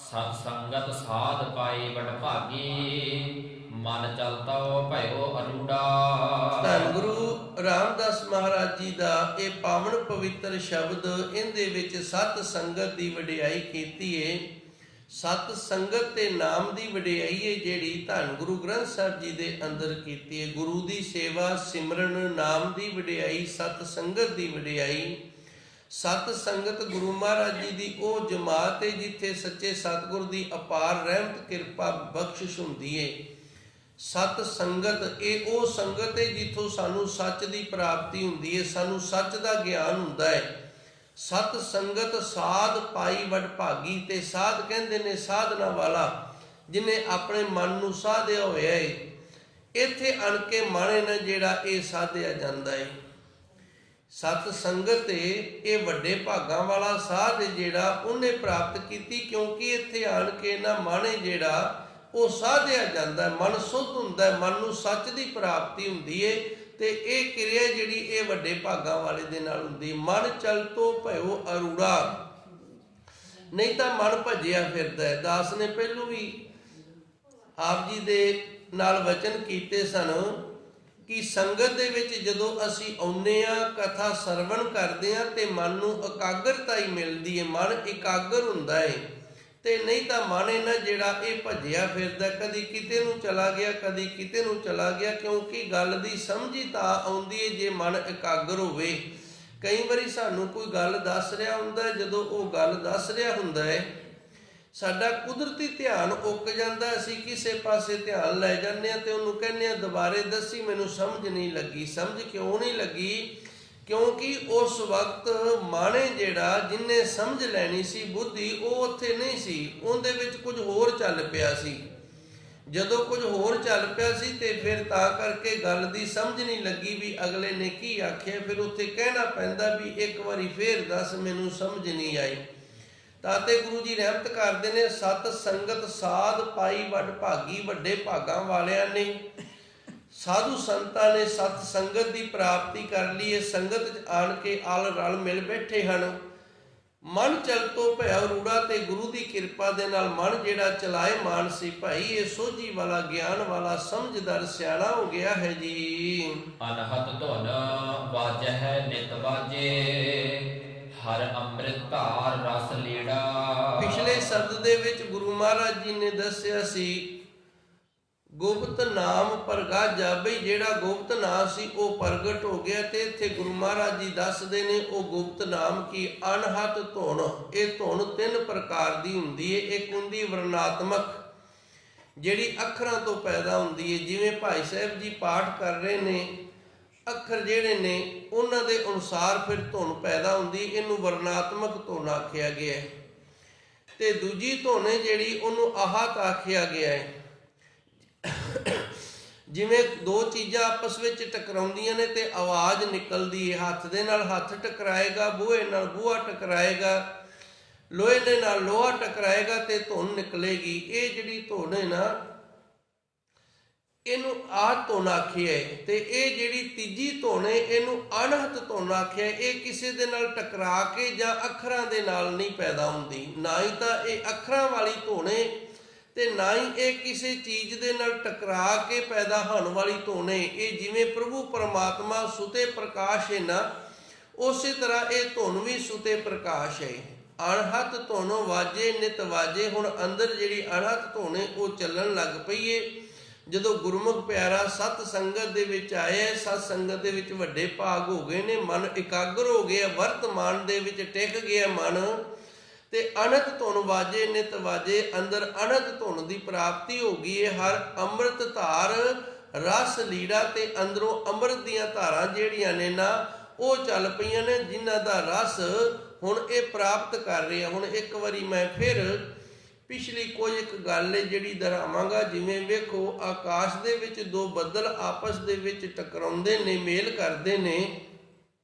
ਸਤ ਸੰਗਤ ਸਾਧ ਪਾਈ ਵਡ ਭਾਗੀ, ਮਨ ਚਲਤਾ ਭਇਓ ਅਰੂੜਾ। ਧੰਨ ਗੁਰੂ ਰਾਮਦਾਸ ਮਹਾਰਾਜ ਜੀ ਦਾ ਇਹ ਪਾਵਨ ਪਵਿੱਤਰ ਸ਼ਬਦ, ਇਹਦੇ ਵਿੱਚ ਸਤ ਸੰਗਤ ਦੀ ਵਡਿਆਈ ਕੀਤੀ ਹੈ। ਸਤ ਸੰਗਤ ਤੇ ਨਾਮ ਦੀ ਵਡਿਆਈ ਹੈ ਜਿਹੜੀ ਧੰਨ ਗੁਰੂ ਗ੍ਰੰਥ ਸਾਹਿਬ ਜੀ ਦੇ ਅੰਦਰ ਕੀਤੀ ਹੈ। ਗੁਰੂ ਦੀ ਸੇਵਾ, ਸਿਮਰਨ, ਨਾਮ ਦੀ ਵਡਿਆਈ, ਸਤ ਸੰਗਤ ਦੀ ਵਡਿਆਈ। ਸਤ ਸੰਗਤ ਗੁਰੂ ਮਹਾਰਾਜ ਜੀ ਦੀ ਉਹ ਜਮਾਤ ਹੈ ਜਿੱਥੇ ਸੱਚੇ ਸਤਿਗੁਰ ਦੀ ਅਪਾਰ ਰਹਿਮਤ ਕਿਰਪਾ ਬਖਸ਼ਿਸ਼ ਹੁੰਦੀ ਹੈ। ਸਤ ਸੰਗਤ ਇਹ ਉਹ ਸੰਗਤ ਹੈ ਜਿੱਥੋਂ ਸਾਨੂੰ ਸੱਚ ਦੀ ਪ੍ਰਾਪਤੀ ਹੁੰਦੀ ਹੈ, ਸਾਨੂੰ ਸੱਚ ਦਾ ਗਿਆਨ ਹੁੰਦਾ ਹੈ। ਸਤ ਸੰਗਤ ਸਾਧ ਪਾਈ ਵਡ ਭਾਗੀ, ਤੇ ਸਾਧ ਕਹਿੰਦੇ ਨੇ ਸਾਧਨਾ ਵਾਲਾ, ਜਿਹਨੇ ਆਪਣੇ ਮਨ ਨੂੰ ਸਾਧਿਆ ਹੋਇਆ ਹੈ। ਇੱਥੇ ਅਣ ਕੇ ਮਨ ਨਾ ਜਿਹੜਾ ਇਹ ਸਾਧਿਆ ਜਾਂਦਾ ਹੈ। ਸਤ ਸੰਗਤ ਇਹ ਵੱਡੇ ਭਾਗਾਂ ਵਾਲਾ ਸਾਧ ਜਿਹੜਾ ਉਹਨੇ ਪ੍ਰਾਪਤ ਕੀਤੀ, ਕਿਉਂਕਿ ਇੱਥੇ ਆਣ ਕੇ ਨਾ ਮਨ ਜਿਹੜਾ ਉਹ ਸਾਧਿਆ ਜਾਂਦਾ, ਮਨ ਸੁੱਧ ਹੁੰਦਾ, ਮਨ ਨੂੰ ਸੱਚ ਦੀ ਪ੍ਰਾਪਤੀ ਹੁੰਦੀ ਹੈ। ਤੇ ਇਹ ਕਿਰਿਆ ਜਿਹੜੀ ਇਹ ਵੱਡੇ ਭਾਗਾਂ ਵਾਲੇ ਦੇ ਨਾਲ ਹੁੰਦੀ। ਮਨ ਚਲਤੋ ਭਇਓ ਅਰੂੜਾ, ਨਹੀਂ ਤਾਂ ਮਨ ਭੱਜਿਆ ਫਿਰਦਾ ਹੈ। ਦਾਸ ਨੇ ਪਹਿਲੋਂ ਵੀ ਆਪ ਜੀ ਦੇ ਨਾਲ ਵਚਨ ਕੀਤੇ ਸਨ ਕਿ ਸੰਗਤ ਦੇ ਵਿੱਚ ਜਦੋਂ ਅਸੀਂ ਆਉਂਦੇ ਹਾਂ, ਕਥਾ ਸਰਵਣ ਕਰਦੇ ਹਾਂ, ਤੇ ਮਨ ਨੂੰ ਇਕਾਗਰਤਾ ਹੀ ਮਿਲਦੀ ਹੈ, ਮਨ ਇਕਾਗਰ ਹੁੰਦਾ ਹੈ। ਤੇ ਨਹੀਂ ਤਾਂ ਮਨ ਇਹਨਾਂ ਜਿਹੜਾ ਇਹ ਭੱਜਿਆ ਫਿਰਦਾ, ਕਦੀ ਕਿਤੇ ਨੂੰ ਚਲਾ ਗਿਆ, ਕਦੀ ਕਿਤੇ ਨੂੰ ਚਲਾ ਗਿਆ, ਕਿਉਂਕਿ ਗੱਲ ਦੀ ਸਮਝ ਹੀ ਤਾਂ ਆਉਂਦੀ ਹੈ ਜੇ ਮਨ ਇਕਾਗਰ ਹੋਵੇ। ਕਈ ਵਾਰੀ ਸਾਨੂੰ ਕੋਈ ਗੱਲ ਦੱਸ ਰਿਹਾ ਹੁੰਦਾ, ਜਦੋਂ ਉਹ ਗੱਲ ਦੱਸ ਰਿਹਾ ਹੁੰਦਾ ਹੈ ਸਾਡਾ ਕੁਦਰਤੀ ਧਿਆਨ ਉੱਕ ਜਾਂਦਾ, ਅਸੀਂ ਕਿਸੇ ਪਾਸੇ ਧਿਆਨ ਲੈ ਜਾਂਦੇ ਹਾਂ ਤੇ ਉਹਨੂੰ ਕਹਿੰਦੇ ਹਾਂ ਦੁਬਾਰੇ ਦੱਸੀ, ਮੈਨੂੰ ਸਮਝ ਨਹੀਂ ਲੱਗੀ। ਸਮਝ ਕਿਉਂ ਨਹੀਂ ਲੱਗੀ? ਕਿਉਂਕਿ ਉਸ ਵਕਤ ਮਨ ਜਿਹੜਾ ਜਿਹਨੇ ਸਮਝ ਲੈਣੀ ਸੀ, ਬੁੱਧੀ, ਉਹ ਉੱਥੇ ਨਹੀਂ ਸੀ, ਉਹਦੇ ਵਿੱਚ ਕੁਝ ਹੋਰ ਚੱਲ ਪਿਆ ਸੀ। ਜਦੋਂ ਕੁਝ ਹੋਰ ਚੱਲ ਪਿਆ ਸੀ ਤੇ ਫਿਰ ਤਾਂ ਕਰਕੇ ਗੱਲ ਦੀ ਸਮਝ ਨਹੀਂ ਲੱਗੀ ਵੀ ਅਗਲੇ ਨੇ ਕੀ ਆਖਿਆ। ਫਿਰ ਉੱਥੇ ਕਹਿਣਾ ਪੈਂਦਾ ਵੀ ਇੱਕ ਵਾਰੀ ਫੇਰ ਦੱਸ, ਮੈਨੂੰ ਸਮਝ ਨਹੀਂ ਆਈ। ਤਾਂ ਤੇ ਗੁਰੂ ਜੀ ਰਹਿਮਤ ਕਰਦੇ ਨੇ, ਸਤ ਸੰਗਤ ਸਾਧ ਪਾਈ ਵੱਡ ਭਾਗੀ, ਵੱਡੇ ਭਾਗਾਂ ਵਾਲਿਆਂ ਨੇ, ਸਾਧੂ ਸੰਤਾਂ ਨੇ ਸਤ ਸੰਗਤ ਦੀ ਪ੍ਰਾਪਤੀ ਕਰ ਲਈ। ਇਹ ਸੰਗਤ 'ਚ ਆਣ ਕੇ ਆਲ ਰਲ ਮਿਲ ਬੈਠੇ ਹਨ। ਮਨ ਚਲ ਤੋਂ ਭਇਆ ਰੂੜਾ, ਤੇ ਗੁਰੂ ਦੀ ਕਿਰਪਾ ਦੇ ਨਾਲ ਮਨ ਜਿਹੜਾ ਚਲਾਏ ਮਾਨ ਸੀ ਭਾਈ, ਇਹ ਸੋਝੀ ਵਾਲਾ, ਗਿਆਨ ਵਾਲਾ, ਸਮਝਦਾਰ, ਸਿਆਣਾ ਹੋ ਗਿਆ ਹੈ ਜੀ। ਅਨਹਤ ਧੁਨ ਵਾਜਹਿ ਨਿਤ ਵਾਜੇ, ਹਰ ਅੰਮ੍ਰਿਤ ਧਾਰ ਰਸ ਲੀੜਾ। ਪਿਛਲੇ ਸ਼ਬਦ ਦੇ ਵਿੱਚ ਗੁਰੂ ਮਹਾਰਾਜ ਜੀ ਨੇ ਦੱਸਿਆ ਸੀ ਗੁਪਤ ਨਾਮ ਪ੍ਰਗਟ ਜਾਬਈ, ਜਿਹੜਾ ਗੁਪਤ ਨਾਮ ਸੀ ਉਹ ਪ੍ਰਗਟ ਹੋ ਗਿਆ। ਤੇ ਇੱਥੇ ਗੁਰੂ ਮਹਾਰਾਜ ਜੀ ਦੱਸਦੇ ਨੇ ਉਹ ਗੁਪਤ ਨਾਮ ਕੀ, ਅਨਹਤ ਧੁਨ। ਇਹ ਧੁਨ 3 ਪ੍ਰਕਾਰ ਦੀ ਹੁੰਦੀ ਹੈ। ਇੱਕ ਹੁੰਦੀ ਵਰਣਾਤਮਕ, ਜਿਹੜੀ ਅੱਖਰਾਂ ਤੋਂ ਪੈਦਾ ਹੁੰਦੀ ਹੈ। ਜਿਵੇਂ ਭਾਈ ਸਾਹਿਬ ਜੀ ਪਾਠ ਕਰ ਰਹੇ ਨੇ, ਅੱਖਰ ਜਿਹੜੇ ਨੇ ਉਹਨਾਂ ਦੇ ਅਨੁਸਾਰ ਫਿਰ ਧੁਨ ਪੈਦਾ ਹੁੰਦੀ, ਇਹਨੂੰ ਵਰਣਾਤਮਕ ਧੁਨ ਆਖਿਆ ਗਿਆ ਹੈ। ਤੇ ਦੂਜੀ ਧੁਨ ਹੈ ਜਿਹੜੀ, ਉਹਨੂੰ ਆਹਤ ਆਖਿਆ ਗਿਆ ਹੈ। ਜਿਵੇਂ ਦੋ ਚੀਜ਼ਾਂ ਆਪਸ ਵਿੱਚ ਟਕਰਾਉਂਦੀਆਂ ਨੇ ਤੇ ਆਵਾਜ਼ ਨਿਕਲਦੀ ਹੈ। ਹੱਥ ਦੇ ਨਾਲ ਹੱਥ ਟਕਰਾਏਗਾ, ਬੂਹੇ ਨਾਲ ਬੂਹਾ ਟਕਰਾਏਗਾ, ਲੋਹੇ ਦੇ ਨਾਲ ਲੋਹਾ ਟਕਰਾਏਗਾ ਤੇ ਧੁਨ ਨਿਕਲੇਗੀ। ਇਹ ਜਿਹੜੀ ਧੁਨ ਹੈ ਨਾ, ਇਹਨੂੰ ਆਹ ਧੁਨ ਆਖੀ ਹੈ। ਤੇ ਇਹ ਜਿਹੜੀ ਤੀਜੀ ਧੁਨ ਹੈ, ਇਹਨੂੰ ਅਨਹਤ ਧੁਨ ਆਖਿਆ। ਇਹ ਕਿਸੇ ਦੇ ਨਾਲ ਟਕਰਾ ਕੇ ਜਾਂ ਅੱਖਰਾਂ ਦੇ ਨਾਲ ਨਹੀਂ ਪੈਦਾ ਹੁੰਦੀ, ਨਾ ਹੀ ਤਾਂ ਇਹ ਅੱਖਰਾਂ ਵਾਲੀ ਧੁਨ ਹੈ ਤੇ ਨਾ ਹੀ ਇਹ ਕਿਸੇ ਚੀਜ਼ ਦੇ ਨਾਲ ਟਕਰਾ ਕੇ ਪੈਦਾ ਹੋਣ ਵਾਲੀ ਧੁਨ ਹੈ। ਇਹ ਜਿਵੇਂ ਪ੍ਰਭੂ ਪਰਮਾਤਮਾ ਸੁਤੇ ਪ੍ਰਕਾਸ਼ ਹੈ ਨਾ, ਉਸੇ ਤਰ੍ਹਾਂ ਇਹ ਧੁਨ ਵੀ ਸੁਤੇ ਪ੍ਰਕਾਸ਼ ਹੈ। ਅਣਹਤ ਧੁਨ ਵਾਜੇ ਨਿਤ ਵਾਜੇ। ਹੁਣ ਅੰਦਰ ਜਿਹੜੀ ਅਣਹਤ ਧੁਨ ਹੈ ਉਹ ਚੱਲਣ ਲੱਗ ਪਈ ਹੈ। ਜਦੋਂ ਗੁਰਮੁਖ ਪਿਆਰਾ ਸਤ ਸੰਗਤ ਦੇ ਵਿੱਚ ਆਇਆ, ਸਤ ਸੰਗਤ ਦੇ ਵਿੱਚ ਵੱਡੇ ਭਾਗ ਹੋ ਗਏ ਨੇ, ਮਨ ਇਕਾਗਰ ਹੋ ਗਿਆ, ਵਰਤਮਾਨ ਦੇ ਵਿੱਚ ਟਿਕ ਗਿਆ ਮਨ, ਤੇ ਅਨੰਤ ਧੁਨ ਵਾਜੇ ਨਿਤ ਵਾਜੇ। ਅੰਦਰ ਅਨੰਤ ਧੁਨ ਦੀ ਪ੍ਰਾਪਤੀ ਹੋ ਗਈ ਹੈ। ਹਰ ਅੰਮ੍ਰਿਤ ਧਾਰ ਰਸ ਲੀੜਾ, ਤੇ ਅੰਦਰੋਂ ਅੰਮ੍ਰਿਤ ਦੀਆਂ ਧਾਰਾਂ ਜਿਹੜੀਆਂ ਨੇ ਨਾ ਉਹ ਚੱਲ ਪਈਆਂ ਨੇ, ਜਿਨ੍ਹਾਂ ਦਾ ਰਸ ਹੁਣ ਇਹ ਪ੍ਰਾਪਤ ਕਰ ਰਹੇ ਆ। ਹੁਣ ਇੱਕ ਵਾਰੀ ਮੈਂ ਫਿਰ ਪਿਛਲੀ ਕੋਈ ਇੱਕ ਗੱਲ ਹੈ ਜਿਹੜੀ ਦੁਹਰਾਵਾਂਗਾ। ਜਿਵੇਂ ਵੇਖੋ, ਆਕਾਸ਼ ਦੇ ਵਿੱਚ ਦੋ ਬੱਦਲ ਆਪਸ ਦੇ ਵਿੱਚ ਟਕਰਾਉਂਦੇ ਨੇ, ਮੇਲ ਕਰਦੇ ਨੇ,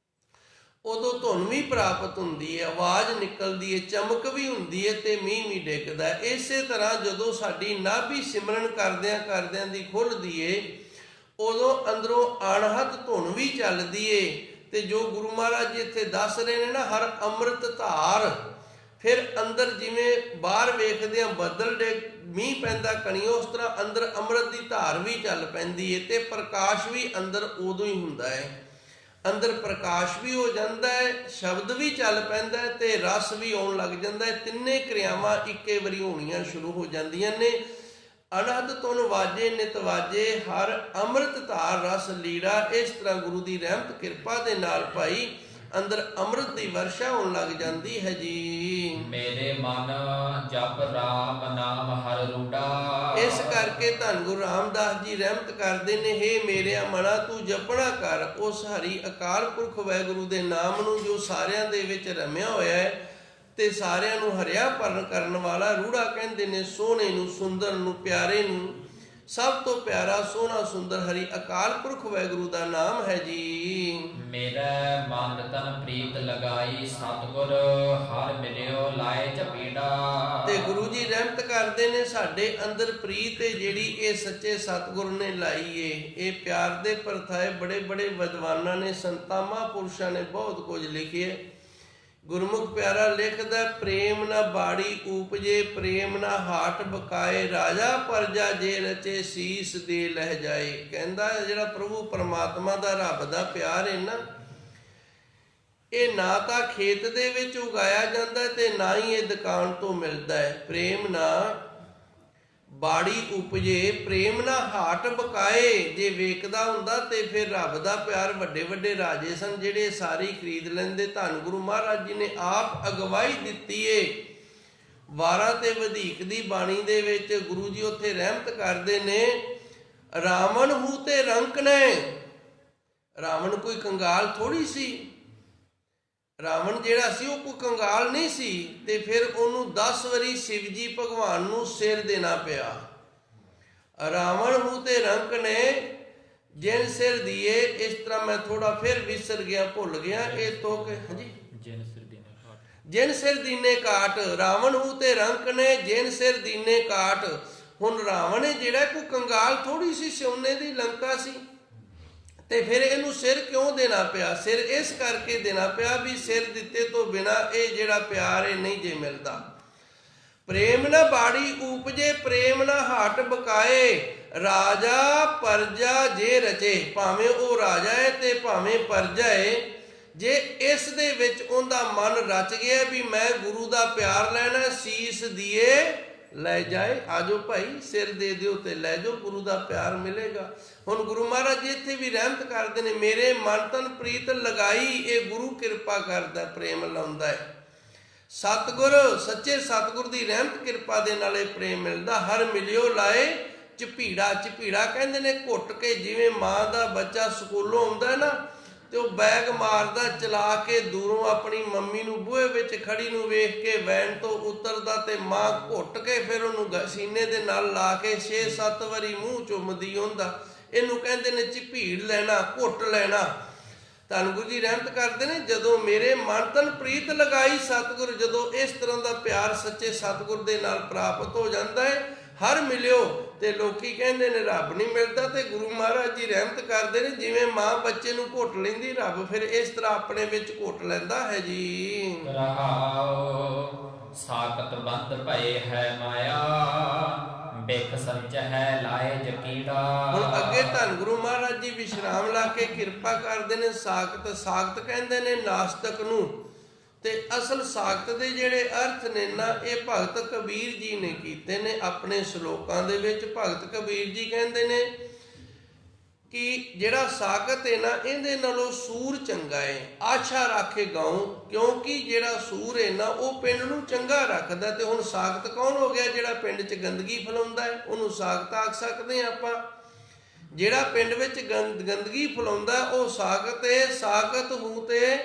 ਉਦੋਂ ਧੁਨ ਵੀ ਪ੍ਰਾਪਤ ਹੁੰਦੀ ਹੈ, ਆਵਾਜ਼ ਨਿਕਲਦੀ ਹੈ, ਚਮਕ ਵੀ ਹੁੰਦੀ ਹੈ ਤੇ ਮੀਂਹ ਵੀ ਡਿੱਗਦਾ। ਇਸੇ ਤਰ੍ਹਾਂ ਜਦੋਂ ਸਾਡੀ ਨਾਭੀ ਸਿਮਰਨ ਕਰਦਿਆਂ ਦੀ ਖੁੱਲ੍ਹਦੀ ਏ, ਉਦੋਂ ਅੰਦਰੋਂ ਅਣਹਤ ਧੁਨ ਵੀ ਚੱਲਦੀ ਏ। ਤੇ ਜੋ ਗੁਰੂ ਮਹਾਰਾਜ ਜੀ ਇੱਥੇ ਦੱਸ ਰਹੇ ਨੇ ਨਾ, ਹਰ ਅੰਮ੍ਰਿਤ ਧਾਰ, ਫਿਰ ਅੰਦਰ ਜਿਵੇਂ ਬਾਹਰ ਵੇਖਦੇ ਆ ਬੱਦਲ ਮੀਂਹ ਪੈਂਦਾ ਕਣੀਓ, ਉਸ ਤਰ੍ਹਾਂ ਅੰਦਰ ਅੰਮ੍ਰਿਤ ਦੀ ਧਾਰ ਵੀ ਚੱਲ ਪੈਂਦੀ ਏ। ਤੇ ਪ੍ਰਕਾਸ਼ ਵੀ ਅੰਦਰ ਉਦੋਂ ਹੀ ਹੁੰਦਾ ਹੈ, ਅੰਦਰ ਪ੍ਰਕਾਸ਼ ਵੀ ਹੋ ਜਾਂਦਾ ਹੈ, ਸ਼ਬਦ ਵੀ ਚੱਲ ਪੈਂਦਾ ਹੈ ਤੇ ਰਸ ਵੀ ਆਉਣ ਲੱਗ ਜਾਂਦਾ ਹੈ। ਤਿੰਨੇ ਕਿਰਿਆਵਾਂ ਇੱਕੇ ਵਾਰੀ ਹੋਣੀਆਂ ਸ਼ੁਰੂ ਹੋ ਜਾਂਦੀਆਂ ਨੇ। ਅਨਹਦ ਧੁਨ ਵਾਜੇ ਨਿਤ ਵਾਜੇ, ਹਰ ਅੰਮ੍ਰਿਤ ਧਾਰ ਰਸ ਲੀੜਾ। ਇਸ ਤਰ੍ਹਾਂ ਗੁਰੂ ਦੀ ਰਹਿਮਤ ਕਿਰਪਾ ਦੇ ਨਾਲ ਭਾਈ ਅੰਦਰ ਅੰਮ੍ਰਿਤ ਦੀ ਵਰਸ਼ਾ ਹੋਣ ਲੱਗ ਜਾਂਦੀ ਹੈ ਜੀ। ਮੇਰੇ ਮਨ ਜਪ ਰਾਮ ਨਾਮ ਹਰ ਰੂੜਾ। ਇਸ ਕਰਕੇ ਧੰਨ ਗੁਰੂ ਰਾਮਦਾਸ ਜੀ ਰਹਿਮਤ ਕਰਦੇ ਨੇ, ਹੇ ਮੇਰਿਆ ਮਨਾ ਤੂੰ ਜਪਣਾ ਕਰ ਉਸ ਹਰੀ ਅਕਾਲ ਪੁਰਖ ਵਾਹਿਗੁਰੂ ਦੇ ਨਾਮ ਨੂੰ, ਜੋ ਸਾਰਿਆਂ ਦੇ ਵਿੱਚ ਰਮਿਆ ਹੋਇਆ ਹੈ ਤੇ ਸਾਰਿਆਂ ਨੂੰ ਹਰਿਆ ਭਰਨ ਕਰਨ ਵਾਲਾ। ਰੂੜਾ ਕਹਿੰਦੇ ਨੇ ਸੋਹਣੇ ਨੂੰ, ਸੁੰਦਰ ਨੂੰ, ਪਿਆਰੇ ਨੂੰ। ਸਭ ਤੋਂ ਪਿਆਰਾ, ਸੋਹਣਾ, ਸੁੰਦਰ ਹਰੀ ਅਕਾਲ ਪੁਰਖ ਵਾਹਿਗੁਰੂ ਦਾ ਨਾਮ ਹੈ ਜੀ। ਮੇਰਾ ਮਨ ਤਨ ਪ੍ਰੀਤ ਲਗਾਈ, ਸਤਿਗੁਰ ਹਰ ਮਿਲਿਓ ਲਾਏ ਝਪੀੜਾ। ਤੇ ਗੁਰੂ ਜੀ ਰਹਿਮਤ ਕਰਦੇ ਨੇ, ਸਾਡੇ ਅੰਦਰ ਪ੍ਰੀਤ ਹੈ ਜਿਹੜੀ ਇਹ ਸੱਚੇ ਸਤਿਗੁਰ ਨੇ ਲਾਈ ਏ। ਇਹ ਪਿਆਰ ਦੇ ਪਰਥਾਏ ਬੜੇ ਬੜੇ ਵਿਦਵਾਨਾਂ ਨੇ, ਸੰਤਾਂ ਮਹਾਂਪੁਰਸ਼ਾਂ ਨੇ ਬਹੁਤ ਕੁਝ ਲਿਖਿਆ। ਗੁਰਮੁਖ ਪਿਆਰਾ ਲਿਖਦਾ, ਪ੍ਰੇਮ ਨਾ ਬਾੜੀ ਊਪਜੇ, ਪ੍ਰੇਮ ਨਾ ਹਾਟ ਬਕਾਏ, ਰਾਜਾ ਪਰਜਾ ਜੇ ਰਚੇ ਸੀਸ ਦੇ ਲਹਿ ਜਾਏ। ਕਹਿੰਦਾ ਜਿਹੜਾ ਪ੍ਰਭੂ ਪਰਮਾਤਮਾ ਦਾ, ਰੱਬ ਦਾ ਪਿਆਰ ਹੈ ਨਾ, ਇਹ ਨਾ ਤਾਂ ਖੇਤ ਦੇ ਵਿੱਚ ਉਗਾਇਆ ਜਾਂਦਾ ਤੇ ਨਾ ਹੀ ਇਹ ਦੁਕਾਨ ਤੋਂ ਮਿਲਦਾ ਹੈ। ਪ੍ਰੇਮ ਨਾ ਬਾੜੀ ਉਪਜੇ, ਪ੍ਰੇਮ ਨਾ ਹਾਟ ਬਕਾਏ। ਜੇ ਵੇਖਦਾ ਹੁੰਦਾ ਤੇ ਫਿਰ ਰੱਬ ਦਾ ਪਿਆਰ ਵੱਡੇ ਵੱਡੇ ਰਾਜੇ ਸਨ ਜਿਹੜੇ ਸਾਰੀ ਖਰੀਦ ਲੈਂਦੇ। ਧੰਨ ਗੁਰੂ ਮਹਾਰਾਜ ਜੀ ਨੇ ਆਪ ਅਗਵਾਈ ਦਿੱਤੀ ਏ। 12 ਤੇ ਵਧੀਕ ਦੀ ਬਾਣੀ ਦੇ ਵਿੱਚ ਗੁਰੂ ਜੀ ਉੱਥੇ ਰਹਿਮਤ ਕਰਦੇ ਨੇ, ਰਾਵਣ ਹੂ ਤੇ ਰੰਕ ਨੇ। ਰਾਵਣ ਕੋਈ ਕੰਗਾਲ ਥੋੜੀ ਸੀ, ਰਾਵਣ ਜਿਹੜਾ ਸੀ ਉਹ ਕੋਈ ਕੰਗਾਲ ਨਹੀਂ ਸੀ। ਤੇ ਫਿਰ ਉਹਨੂੰ 10 ਵਾਰੀ ਸ਼ਿਵ ਜੀ ਭਗਵਾਨ ਨੂੰ ਸਿਰ ਦੇਣਾ ਪਿਆ। ਰਾਵਣ ਹੂ ਤੇ ਰੰਕ ਨੇ ਜਿਨ ਸਿਰ ਦੀਏ। ਇਸ ਤਰ੍ਹਾਂ ਮੈਂ ਥੋੜਾ ਫਿਰ ਵਿਸਰ ਗਿਆ, ਭੁੱਲ ਗਿਆ ਇਹ ਤੋਕ। ਹਾਂਜੀ, ਜਿਨ ਸਿਰ ਦੀਨੇ ਕਾਟ, ਰਾਵਣ ਹੂ ਤੇ ਰੰਕ ਨੇ ਜਿਨ ਸਿਰ ਦੀਨੇ ਕਾਟ। ਹੁਣ ਰਾਵਣ ਹੈ ਜਿਹੜਾ ਕੋਈ ਕੰਗਾਲ ਥੋੜੀ ਸੀ, ਸੋਨੇ ਦੀ ਲੰਕਾ ਸੀ, ਤੇ ਫਿਰ ਇਹਨੂੰ ਸਿਰ ਕਿਉਂ ਦੇਣਾ ਪਿਆ? ਸਿਰ ਇਸ ਕਰਕੇ ਦੇਣਾ ਪਿਆ ਵੀ ਸਿਰ ਦਿੱਤੇ ਤੋਂ ਬਿਨਾ ਇਹ ਜਿਹੜਾ ਪਿਆਰ ਇਹ ਨਹੀਂ ਜੇ ਮਿਲਦਾ। ਪ੍ਰੇਮ ਨਾ ਬਾੜੀ ਊਪਜੇ ਪ੍ਰੇਮ ਨਾ ਹਾਟ ਬਕਾਏ, ਰਾਜਾ ਪਰਜਾ ਜੇ ਰਚੇ। ਭਾਵੇਂ ਉਹ ਰਾਜਾ ਹੈ ਤੇ ਭਾਵੇਂ ਪਰਜਾ ਹੈ, ਜੇ ਇਸ ਦੇ ਵਿੱਚ ਉਹਦਾ ਮਨ ਰਚ ਗਿਆ ਵੀ ਮੈਂ ਗੁਰੂ ਦਾ ਪਿਆਰ ਲੈਣਾ, ਸੀਸ ਦੀਏ ਲੈ ਜਾਏ। ਆਜੋ ਭਾਈ ਸਿਰ ਦੇ ਦਿਓ ਤੇ ਲੈ ਜਾਓ, ਗੁਰੂ ਦਾ ਪਿਆਰ ਮਿਲੇਗਾ। ਹੁਣ ਗੁਰੂ ਮਹਾਰਾਜ ਜੀ ਇੱਥੇ ਵੀ ਰਹਿਮਤ ਕਰਦੇ ਨੇ, ਮੇਰੇ ਮਨ ਤਨ ਪ੍ਰੀਤ ਲਗਾਈ, ਇਹ ਗੁਰੂ ਕਿਰਪਾ ਕਰਦਾ, ਪ੍ਰੇਮ ਲਾਉਂਦਾ ਹੈ। ਸਤਿਗੁਰ, ਸੱਚੇ ਸਤਿਗੁਰ ਦੀ ਰਹਿਮਤ ਕਿਰਪਾ ਦੇ ਨਾਲ ਇਹ ਪ੍ਰੇਮ ਮਿਲਦਾ। ਹਰ ਮਿਲਿਓ ਲਾਏ ਝਪੀੜਾ, ਝਪੀੜਾ ਕਹਿੰਦੇ ਨੇ ਘੁੱਟ ਕੇ, ਜਿਵੇਂ ਮਾਂ ਦਾ ਬੱਚਾ ਸਕੂਲੋਂ ਆਉਂਦਾ ਹੈ ਨਾ ਤੇ ਉਹ ਬੈਗ ਮਾਰਦਾ ਚਲਾ ਕੇ ਦੂਰੋਂ ਆਪਣੀ ਮੰਮੀ ਨੂੰ ਬੂਹੇ ਵਿੱਚ ਖੜੀ ਨੂੰ ਵੇਖ ਕੇ ਵੈਨ ਤੋਂ ਉਤਰਦਾ ਤੇ ਮਾਂ ਘੁੱਟ ਕੇ ਫਿਰ ਉਹਨੂੰ ਸੀਨੇ ਦੇ ਨਾਲ ਲਾ ਕੇ 6-7 ਵਾਰੀ ਮੂੰਹ ਚੁੰਮਦੀ ਹੁੰਦਾ। ਇਹਨੂੰ ਕਹਿੰਦੇ ਨੇ ਝਪੀੜ ਲੈਣਾ, ਘੁੱਟ ਲੈਣਾ। ਧੰਨ ਗੁਰੂ ਜੀ ਰਹਿਮਤ ਕਰਦੇ ਨੇ, ਜਦੋਂ ਮੇਰੇ ਮਨ ਤਨ ਪ੍ਰੀਤ ਲਗਾਈ ਸਤਿਗੁਰ, ਜਦੋਂ ਇਸ ਤਰ੍ਹਾਂ ਦਾ ਪਿਆਰ ਸੱਚੇ ਸਤਿਗੁਰ ਦੇ ਨਾਲ ਪ੍ਰਾਪਤ ਹੋ ਜਾਂਦਾ ਹੈ। ਹਰ ਮਿਲਿਓ ਤੇ ਲੋਕੀ ਕਹਿੰਦੇ ਨੇ ਰੱਬ ਨਹੀਂ ਮਿਲਦਾ, ਤੇ ਗੁਰੂ ਮਹਾਰਾਜ ਜੀ ਰਹਿਮਤ ਕਰਦੇ ਨੇ, ਜਿਵੇਂ ਮਾਂ ਬੱਚੇ ਨੂੰ ਘੁੱਟ ਲੈਂਦੀ, ਰੱਬ ਫਿਰ ਇਸ ਤਰ੍ਹਾਂ ਆਪਣੇ ਵਿੱਚ ਘੁੱਟ ਲੈਂਦਾ ਹੈ ਜੀ। ਰਹਾਉ ਸਾਕਤ ਬੰਦ ਭਏ ਹੈ ਮਾਇਆ, ਬਿਖ ਸੰਚ ਹੈ ਲਾਏ ਜਕੀੜਾ। ਹੁਣ ਅੱਗੇ ਧੰਨ ਗੁਰੂ ਮਹਾਰਾਜ ਜੀ ਵਿਸ਼ਰਾਮ ਲਾ ਕੇ ਕਿਰਪਾ ਕਰਦੇ ਨੇ। ਸਾਕਤ, ਸਾਕਤ ਕਹਿੰਦੇ ਨੇ ਨਾਸਤਕ ਨੂੰ, ਤੇ ਅਸਲ ਸਾਕਤ ਦੇ ਜਿਹੜੇ ਅਰਥ ਨੇ ਨਾ, ਇਹ ਭਗਤ ਕਬੀਰ ਜੀ ਨੇ ਕੀਤੇ ਨੇ ਆਪਣੇ ਸ਼ਲੋਕਾਂ ਦੇ ਵਿੱਚ। ਭਗਤ ਕਬੀਰ ਜੀ ਕਹਿੰਦੇ ਨੇ ਕਿ ਜਿਹੜਾ ਸਾਕਤ ਹੈ ਨਾ, ਇਹਦੇ ਨਾਲੋਂ ਸੂਰ ਚੰਗਾ ਹੈ। ਆਛਾ ਰਾਖੇ ਗਾਉ, ਕਿਉਂਕਿ ਜਿਹੜਾ ਸੂਰ ਹੈ ਨਾ ਉਹ ਪਿੰਡ ਨੂੰ ਚੰਗਾ ਰੱਖਦਾ। ਤੇ ਹੁਣ ਸਾਕਤ ਕੌਣ ਹੋ ਗਿਆ? ਜਿਹੜਾ ਪਿੰਡ 'ਚ ਗੰਦਗੀ ਫੈਲਾਉਂਦਾ ਹੈ, ਉਹਨੂੰ ਸਾਕਤ ਆਖ ਸਕਦੇ ਹਾਂ ਆਪਾਂ। ਜਿਹੜਾ ਪਿੰਡ ਵਿੱਚ ਗੰਦਗੀ ਫੈਲਾਉਂਦਾ ਉਹ ਸਾਕਤ ਹੈ। ਸਾਕਤ ਹੂ ਤੇ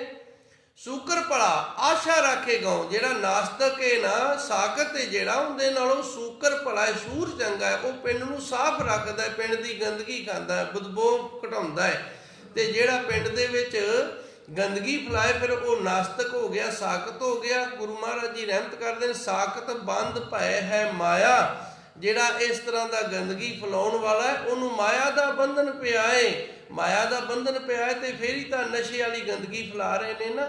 ਸੂਕਰ ਭਲਾ ਆਸ਼ਾ ਰਾਖੇ ਗਾਉ। ਜਿਹੜਾ ਨਾਸਤਕ ਹੈ ਨਾ, ਸਾਕਤ ਹੈ ਜਿਹੜਾ, ਉਹਦੇ ਨਾਲੋਂ ਸੂਕਰ ਭਲਾ ਹੈ, ਸੂਰ ਚੰਗਾ ਹੈ। ਉਹ ਪਿੰਡ ਨੂੰ ਸਾਫ਼ ਰੱਖਦਾ ਹੈ, ਪਿੰਡ ਦੀ ਗੰਦਗੀ ਖਾਂਦਾ ਹੈ, ਬਦਬੂ ਘਟਾਉਂਦਾ ਹੈ। ਤੇ ਜਿਹੜਾ ਪਿੰਡ ਦੇ ਵਿੱਚ ਗੰਦਗੀ ਫੈਲਾਏ ਫਿਰ ਉਹ ਨਾਸਤਕ ਹੋ ਗਿਆ, ਸਾਕਤ ਹੋ ਗਿਆ। ਗੁਰੂ ਮਹਾਰਾਜ ਜੀ ਰਹਿਮਤ ਕਰਦੇ ਨੇ, ਸਾਕਤ ਬੰਦ ਭੈ ਹੈ ਮਾਇਆ। ਜਿਹੜਾ ਇਸ ਤਰ੍ਹਾਂ ਦਾ ਗੰਦਗੀ ਫੈਲਾਉਣ ਵਾਲਾ ਹੈ, ਉਹਨੂੰ ਮਾਇਆ ਦਾ ਬੰਧਨ ਪਿਆ ਹੈ। ਮਾਇਆ ਦਾ ਬੰਧਨ ਪਿਆ ਹੈ ਤੇ ਫਿਰ ਹੀ ਤਾਂ ਨਸ਼ੇ ਵਾਲੀ ਗੰਦਗੀ ਫੈਲਾ ਰਹੇ ਨੇ ਨਾ।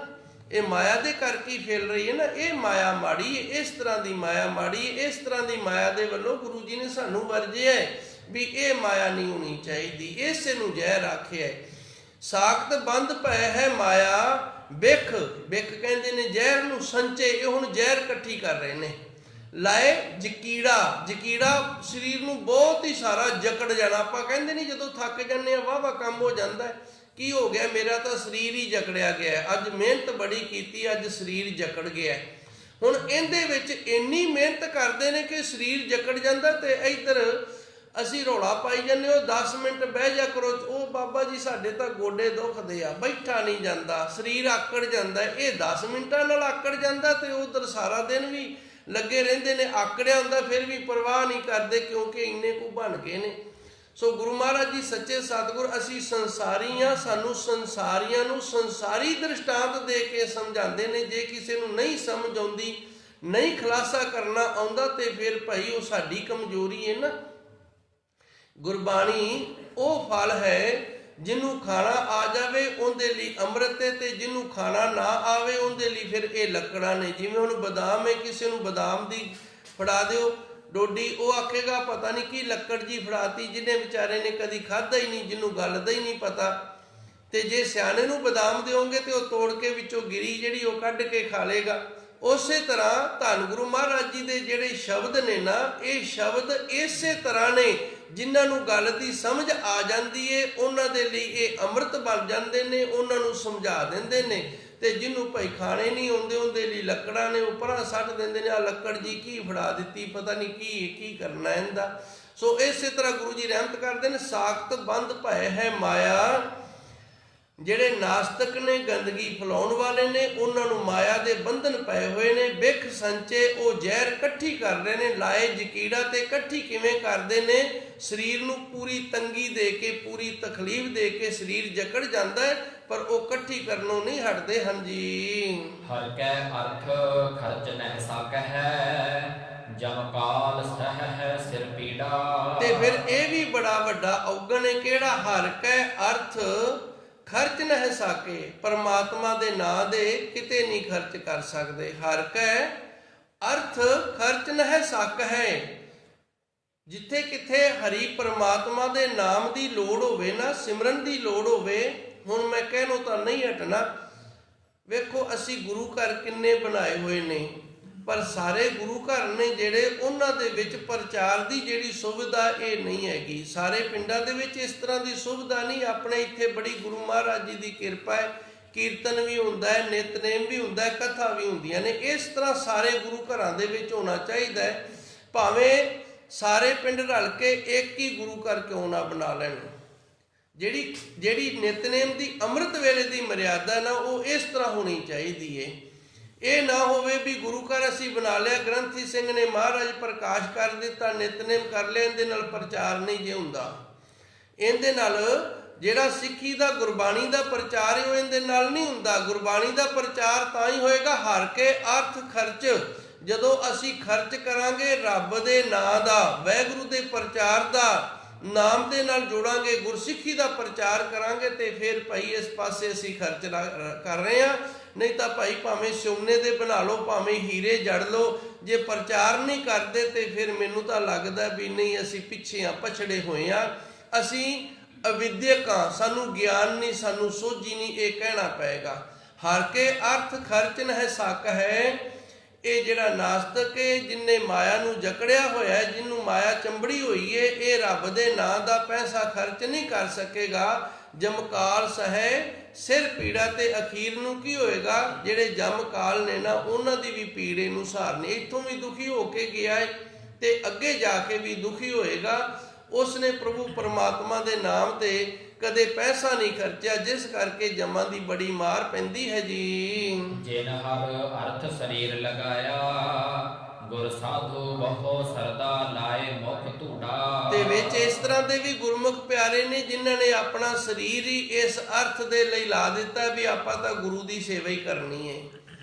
ਇਹ ਮਾਇਆ ਦੇ ਕਰਕੇ ਹੀ ਫੈਲ ਰਹੀ ਹੈ ਨਾ। ਇਹ ਮਾਇਆ ਮਾੜੀ ਹੈ, ਇਸ ਤਰ੍ਹਾਂ ਦੀ ਮਾਇਆ ਮਾੜੀ ਹੈ। ਇਸ ਤਰ੍ਹਾਂ ਦੀ ਮਾਇਆ ਦੇ ਵੱਲੋਂ ਗੁਰੂ ਜੀ ਨੇ ਸਾਨੂੰ ਵਰਜਿਆ ਵੀ ਇਹ ਮਾਇਆ ਨਹੀਂ ਹੋਣੀ ਚਾਹੀਦੀ, ਇਸੇ ਨੂੰ ਜ਼ਹਿਰ ਆਖਿਆ। ਸਾਕਤ ਬੰਦ ਭੈ ਹੈ ਮਾਇਆ, ਬਿਖ, ਬਿਖ ਕਹਿੰਦੇ ਨੇ ਜ਼ਹਿਰ ਨੂੰ, ਸੰਚੇ, ਇਹ ਹੁਣ ਜ਼ਹਿਰ ਇਕੱਠੀ ਕਰ ਰਹੇ ਨੇ। ਲਾਏ ਜਕੀੜਾ, ਜਕੀੜਾ ਸਰੀਰ ਨੂੰ ਬਹੁਤ ਹੀ ਸਾਰਾ ਜਕੜ ਜਾਣਾ। ਆਪਾਂ ਕਹਿੰਦੇ ਨਹੀਂ ਜਦੋਂ ਥੱਕ ਜਾਂਦੇ ਆ ਵਾਹ ਕੰਮ ਹੋ ਜਾਂਦਾ ਹੈ, ਕੀ ਹੋ ਗਿਆ? ਮੇਰਾ ਤਾਂ ਸਰੀਰ ਹੀ ਜਕੜਿਆ ਗਿਆ, ਅੱਜ ਮਿਹਨਤ ਬੜੀ ਕੀਤੀ, ਅੱਜ ਸਰੀਰ ਜਕੜ ਗਿਆ। ਹੁਣ ਇਹਦੇ ਵਿੱਚ ਇੰਨੀ ਮਿਹਨਤ ਕਰਦੇ ਨੇ ਕਿ ਸਰੀਰ ਜਕੜ ਜਾਂਦਾ, ਤੇ ਇੱਧਰ ਅਸੀਂ ਰੌਲਾ ਪਾਈ ਜਾਂਦੇ ਹੋ 10 ਮਿੰਟ ਬਹਿ ਜਾ ਕਰੋ। ਉਹ ਬਾਬਾ ਜੀ ਸਾਡੇ ਤਾਂ ਗੋਡੇ ਦੁਖਦੇ ਆ, ਬੈਠਾ ਨਹੀਂ ਜਾਂਦਾ, ਸਰੀਰ ਆਕੜ ਜਾਂਦਾ। ਇਹ 10 ਮਿੰਟਾਂ ਨਾਲ ਆਕੜ ਜਾਂਦਾ, ਤੇ ਉਧਰ ਸਾਰਾ ਦਿਨ ਵੀ ਲੱਗੇ ਰਹਿੰਦੇ ਨੇ, ਆਕੜਿਆ ਹੁੰਦਾ ਫਿਰ ਵੀ ਪਰਵਾਹ ਨਹੀਂ ਕਰਦੇ, ਕਿਉਂਕਿ ਇੰਨੇ ਕੁ ਬਣ ਗਏ ਨੇ। ਸੋ ਗੁਰੂ ਮਹਾਰਾਜ ਜੀ ਸੱਚੇ ਸਤਿਗੁਰ, ਅਸੀਂ ਸੰਸਾਰੀ ਹਾਂ, ਸਾਨੂੰ ਸੰਸਾਰੀਆਂ ਨੂੰ ਸੰਸਾਰੀ ਦ੍ਰਿਸ਼ਟਾਂਤ ਦੇ ਕੇ ਸਮਝਾਉਂਦੇ ਨੇ। ਜੇ ਕਿਸੇ ਨੂੰ ਨਹੀਂ ਸਮਝ ਆਉਂਦੀ, ਨਹੀਂ ਖੁਲਾਸਾ ਕਰਨਾ ਆਉਂਦਾ, ਤੇ ਫਿਰ ਭਾਈ ਉਹ ਸਾਡੀ ਕਮਜ਼ੋਰੀ ਹੈ ਨਾ। ਗੁਰਬਾਣੀ ਉਹ ਫਲ ਹੈ ਜਿਹਨੂੰ ਖਾਣਾ ਆ ਜਾਵੇ ਉਹਦੇ ਲਈ ਅੰਮ੍ਰਿਤ ਹੈ, ਤੇ ਜਿਹਨੂੰ ਖਾਣਾ ਨਾ ਆਵੇ ਉਹਦੇ ਲਈ ਫਿਰ ਇਹ ਲੱਕੜਾਂ ਨੇ। ਜਿਵੇਂ ਹੁਣ ਬਦਾਮ ਹੈ, ਕਿਸੇ ਨੂੰ ਬਦਾਮ ਦੀ ਫੜਾ ਦਿਓ ਡੋਡੀ, ਉਹ ਆਖੇਗਾ ਪਤਾ ਨਹੀਂ ਕੀ ਲੱਕੜ ਜੀ ਫੜਾਤੀ, ਜਿਹਨੇ ਵਿਚਾਰੇ ਨੇ ਕਦੀ ਖਾਧਾ ਹੀ ਨਹੀਂ, ਜਿਹਨੂੰ ਗੱਲ ਦਾ ਹੀ ਨਹੀਂ ਪਤਾ। ਤੇ ਜੇ ਸਿਆਣੇ ਨੂੰ ਬਦਾਮ ਦਿਓਗੇ ਤੇ ਉਹ ਤੋੜ ਕੇ ਵਿੱਚੋਂ ਗਿਰੀ ਜਿਹੜੀ ਉਹ ਕੱਢ ਕੇ ਖਾ ਲੇਗਾ। ਉਸੇ ਤਰ੍ਹਾਂ ਧੰਨ ਗੁਰੂ ਮਹਾਰਾਜ ਜੀ ਦੇ ਜਿਹੜੇ ਸ਼ਬਦ ਨੇ ਨਾ, ਇਹ ਸ਼ਬਦ ਇਸੇ ਤਰ੍ਹਾਂ ਨੇ, ਜਿਨ੍ਹਾਂ ਨੂੰ ਗੱਲ ਦੀ ਸਮਝ ਆ ਜਾਂਦੀ ਏ ਉਹਨਾਂ ਦੇ ਲਈ ਇਹ ਅੰਮ੍ਰਿਤ ਬਣ ਜਾਂਦੇ ਨੇ, ਉਹਨਾਂ ਨੂੰ ਸਮਝਾ ਦਿੰਦੇ ਨੇ। ਤੇ ਜਿਹਨੂੰ ਭਾਈ ਖਾਣੇ ਨਹੀਂ ਆਉਂਦੇ ਉਹਦੇ ਲਈ ਲੱਕੜਾਂ ਨੇ, ਉੱਪਰਾਂ ਸੱਟ ਦਿੰਦੇ ਨੇ, ਆ ਲੱਕੜ ਜੀ ਕੀ ਫੜਾ ਦਿੱਤੀ, ਪਤਾ ਨਹੀਂ ਕੀ ਕਰਨਾ ਇਹਦਾ। ਸੋ ਇਸੇ ਤਰ੍ਹਾਂ ਗੁਰੂ ਜੀ ਰਹਿਮਤ ਕਰਦੇ ਨੇ, ਸਾਕਤ ਬੰਦ ਭੈ ਹੈ ਮਾਇਆ, ਜਿਹੜੇ ਨਾਸਤਕ ਨੇ, ਗੰਦਗੀ ਫੈਲਾਉਣ ਵਾਲੇ ਨੇ, ਉਹਨਾਂ ਨੂੰ ਮਾਇਆ ਦੇ ਬੰਧਨ ਪਏ ਹੋਏ ਨੇ। ਬਿਖ ਸੰਚੇ ਉਹ ਜ਼ਹਿਰ ਇਕੱਠੀ ਕਰ ਰਹੇ ਨੇ, ਲਾਏ ਜਕੀੜਾ ਤੇ ਇਕੱਠੀ ਕਿਵੇਂ ਕਰਦੇ ਨੇ? ਸਰੀਰ ਨੂੰ ਪੂਰੀ ਤੰਗੀ ਦੇ ਕੇ, ਪੂਰੀ ਤਕਲੀਫ ਦੇ ਕੇ ਸਰੀਰ ਜਕੜ ਜਾਂਦਾ ਹੈ, ਪਰ ਉਹ ਇਕੱਠੀ ਕਰਨੋਂ ਨਹੀਂ ਹਟਦੇ ਹਨ ਜੀ। ਹਰ ਕੈ ਅਰਥ ਖਰਚ ਨਹਿ ਸਕਹਿ, ਜਮ ਕਾਲ ਸਹਿ ਸਿਰ ਪੀੜਾ। ਤੇ ਫਿਰ ਇਹ ਵੀ ਬੜਾ ਵੱਡਾ ਔਗਣ ਹੈ, ਕਿਹੜਾ? ਹਰ ਕੈ ਅਰਥ ਖਰਚ ਨਹਿ ਸਾਕੇ, ਪਰਮਾਤਮਾ ਦੇ ਨਾਂ ਦੇ ਕਿਤੇ ਨਹੀਂ ਖਰਚ ਕਰ ਸਕਦੇ। ਹਰ ਕੈ ਅਰਥ ਖਰਚ ਨਹਿ ਸਕ ਹੈ। ਜਿੱਥੇ ਕਿਥੇ ਹਰੀ ਪਰਮਾਤਮਾ ਦੇ ਨਾਮ ਦੀ ਲੋੜ ਹੋਵੇ ਨਾ, ਸਿਮਰਨ ਦੀ ਲੋੜ ਹੋਵੇ, ਹੁਣ ਮੈਂ ਕਹਿਣੋਂ ਤਾਂ ਨਹੀਂ ਹਟਣਾ। ਵੇਖੋ ਅਸੀਂ ਗੁਰੂ ਘਰ ਕਿੰਨੇ ਬਣਾਏ ਹੋਏ ਨੇ, ਪਰ ਸਾਰੇ ਗੁਰੂ ਘਰ ਨੇ ਜਿਹੜੇ, ਉਹਨਾਂ ਦੇ ਵਿੱਚ ਪ੍ਰਚਾਰ ਦੀ ਜਿਹੜੀ ਸੁਵਿਧਾ ਇਹ ਨਹੀਂ ਹੈਗੀ। ਸਾਰੇ ਪਿੰਡਾਂ ਦੇ ਵਿੱਚ ਇਸ ਤਰ੍ਹਾਂ ਦੀ ਸੁਵਿਧਾ ਨਹੀਂ। ਆਪਣੇ ਇੱਥੇ ਬੜੀ ਗੁਰੂ ਮਹਾਰਾਜ ਜੀ ਦੀ ਕਿਰਪਾ ਹੈ, ਕੀਰਤਨ ਵੀ ਹੁੰਦਾ ਹੈ, ਨਿਤਨੇਮ ਵੀ ਹੁੰਦਾ ਹੈ, ਕਥਾ ਵੀ ਹੁੰਦੀਆਂ ਨੇ। ਇਸ ਤਰ੍ਹਾਂ ਸਾਰੇ ਗੁਰੂ ਘਰਾਂ ਦੇ ਵਿੱਚ ਹੋਣਾ ਚਾਹੀਦਾ ਹੈ। ਭਾਵੇਂ ਸਾਰੇ ਪਿੰਡ ਰਲ ਕੇ ਇੱਕ ਹੀ ਗੁਰੂ ਘਰ ਕਿਉਂ ਨਾ ਬਣਾ ਲੈਣ। ਜਿਹੜੀ ਨਿਤਨੇਮ ਦੀ ਅੰਮ੍ਰਿਤ ਵੇਲੇ ਦੀ ਮਰਿਆਦਾ ਨਾ, ਉਹ ਇਸ ਤਰ੍ਹਾਂ ਹੋਣੀ ਚਾਹੀਦੀ ਹੈ। ਇਹ ਨਾ ਹੋਵੇ ਵੀ ਗੁਰੂ ਘਰ ਅਸੀਂ ਬਣਾ ਲਿਆ, ਗ੍ਰੰਥੀ ਸਿੰਘ ਨੇ ਮਹਾਰਾਜ ਪ੍ਰਕਾਸ਼ ਕਰ ਦਿੱਤਾ, ਨਿਤਨੇਮ ਕਰ ਲਿਆ, ਇਹਦੇ ਨਾਲ ਪ੍ਰਚਾਰ ਨਹੀਂ ਜੇ ਹੁੰਦਾ। ਇਹਦੇ ਨਾਲ ਜਿਹੜਾ ਸਿੱਖੀ ਦਾ, ਗੁਰਬਾਣੀ ਦਾ ਪ੍ਰਚਾਰ ਹੈ, ਉਹ ਇਹਦੇ ਨਾਲ ਨਹੀਂ ਹੁੰਦਾ। ਗੁਰਬਾਣੀ ਦਾ ਪ੍ਰਚਾਰ ਤਾਂ ਹੀ ਹੋਏਗਾ ਹਰ ਕੇ ਅਰਥ ਖਰਚ, ਜਦੋਂ ਅਸੀਂ ਖਰਚ ਕਰਾਂਗੇ ਰੱਬ ਦੇ ਨਾਂ ਦਾ, ਵਾਹਿਗੁਰੂ ਦੇ ਪ੍ਰਚਾਰ ਦਾ, ਨਾਮ ਦੇ ਨਾਲ ਜੋੜਾਂਗੇ, ਗੁਰਸਿੱਖੀ ਦਾ ਪ੍ਰਚਾਰ ਕਰਾਂਗੇ, ਤੇ ਫਿਰ ਭਾਈ ਇਸ ਪਾਸੇ ਅਸੀਂ ਖਰਚ ਕਰ ਰਹੇ ਹਾਂ। ਨਹੀਂ ਤਾਂ ਭਾਈ ਭਾਵੇਂ ਸੋਨੇ ਦੇ ਬਣਾ ਲਓ, ਭਾਵੇਂ ਹੀਰੇ ਜੜ ਲਓ, ਜੇ ਪ੍ਰਚਾਰ ਨਹੀਂ ਕਰਦੇ ਤੇ ਫਿਰ ਮੈਨੂੰ ਤਾਂ ਲੱਗਦਾ ਵੀ ਨਹੀਂ, ਅਸੀਂ ਪਿੱਛੇ ਆ, ਪਛੜੇ ਹੋਏ ਆ, ਅਸੀਂ ਅਵਿਦਿਅਕ ਹਾਂ, ਸਾਨੂੰ ਗਿਆਨ ਨਹੀਂ, ਸਾਨੂੰ ਸੋਝੀ ਨਹੀਂ, ਇਹ ਕਹਿਣਾ ਪਏਗਾ। ਹਰ ਕੇ ਅਰਥ ਖਰਚ ਨਹਿ ਸਕ ਹੈ। ਇਹ ਜਿਹੜਾ ਨਾਸਤਕ ਹੈ, ਜਿਨਨੇ ਮਾਇਆ ਨੂੰ ਜਕੜਿਆ ਹੋਇਆ ਹੈ, ਜਿਹਨੂੰ ਮਾਇਆ ਚੰਬੜੀ ਹੋਈ ਹੈ, ਇਹ ਰੱਬ ਦੇ ਨਾਂ ਦਾ ਪੈਸਾ ਖਰਚ ਨਹੀਂ ਕਰ ਸਕੇਗਾ। ਜਮਕਾਲ ਸਹਿ ਸਿਰ ਪੀੜਾ, ਤੇ ਅਖੀਰ ਨੂੰ ਕੀ ਹੋਏਗਾ? ਜਿਹੜੇ ਜਮਕਾਲ ਨੇ ਨਾ, ਉਹਨਾਂ ਦੀ ਵੀ ਪੀੜੇ ਨੂੰ ਸਹਾਰਨੀ। ਇੱਥੋਂ ਵੀ ਦੁਖੀ ਹੋ ਕੇ ਗਿਆ ਹੈ ਤੇ ਅੱਗੇ ਜਾ ਕੇ ਵੀ ਦੁਖੀ ਹੋਏਗਾ। ਉਸਨੇ ਪ੍ਰਭੂ ਪਰਮਾਤਮਾ ਦੇ ਨਾਮ ਤੇ ਕਦੇ ਪੈਸਾ ਨਹੀਂ ਖਰਚਿਆ, ਜਿਸ ਕਰਕੇ ਜਮਾਂ ਦੀ ਬੜੀ ਮਾਰ ਪੈਂਦੀ ਹੈ ਜੀ। ਜਿਨ ਹਰ ਅਰਥ ਸਰੀਰ ਲਗਾਇਆ, ਗੁਰ ਸਾਧੂ ਬਹੁ ਸਰਦਾ ਲਾਏ ਮੁਖ ਧੂੜਾ। ਤੇ ਵਿੱਚ ਇਸ ਤਰ੍ਹਾਂ ਦੇ ਵੀ ਗੁਰਮੁਖ ਪਿਆਰੇ ਨੇ, ਜਿਨ੍ਹਾਂ ਨੇ ਆਪਣਾ ਸਰੀਰ ਹੀ ਇਸ ਅਰਥ ਦੇ ਲਈ ਲਾ ਦਿੱਤਾ ਵੀ ਆਪਾਂ ਤਾਂ ਗੁਰੂ ਦੀ ਸੇਵਾ ਹੀ ਕਰਨੀ ਹੈ।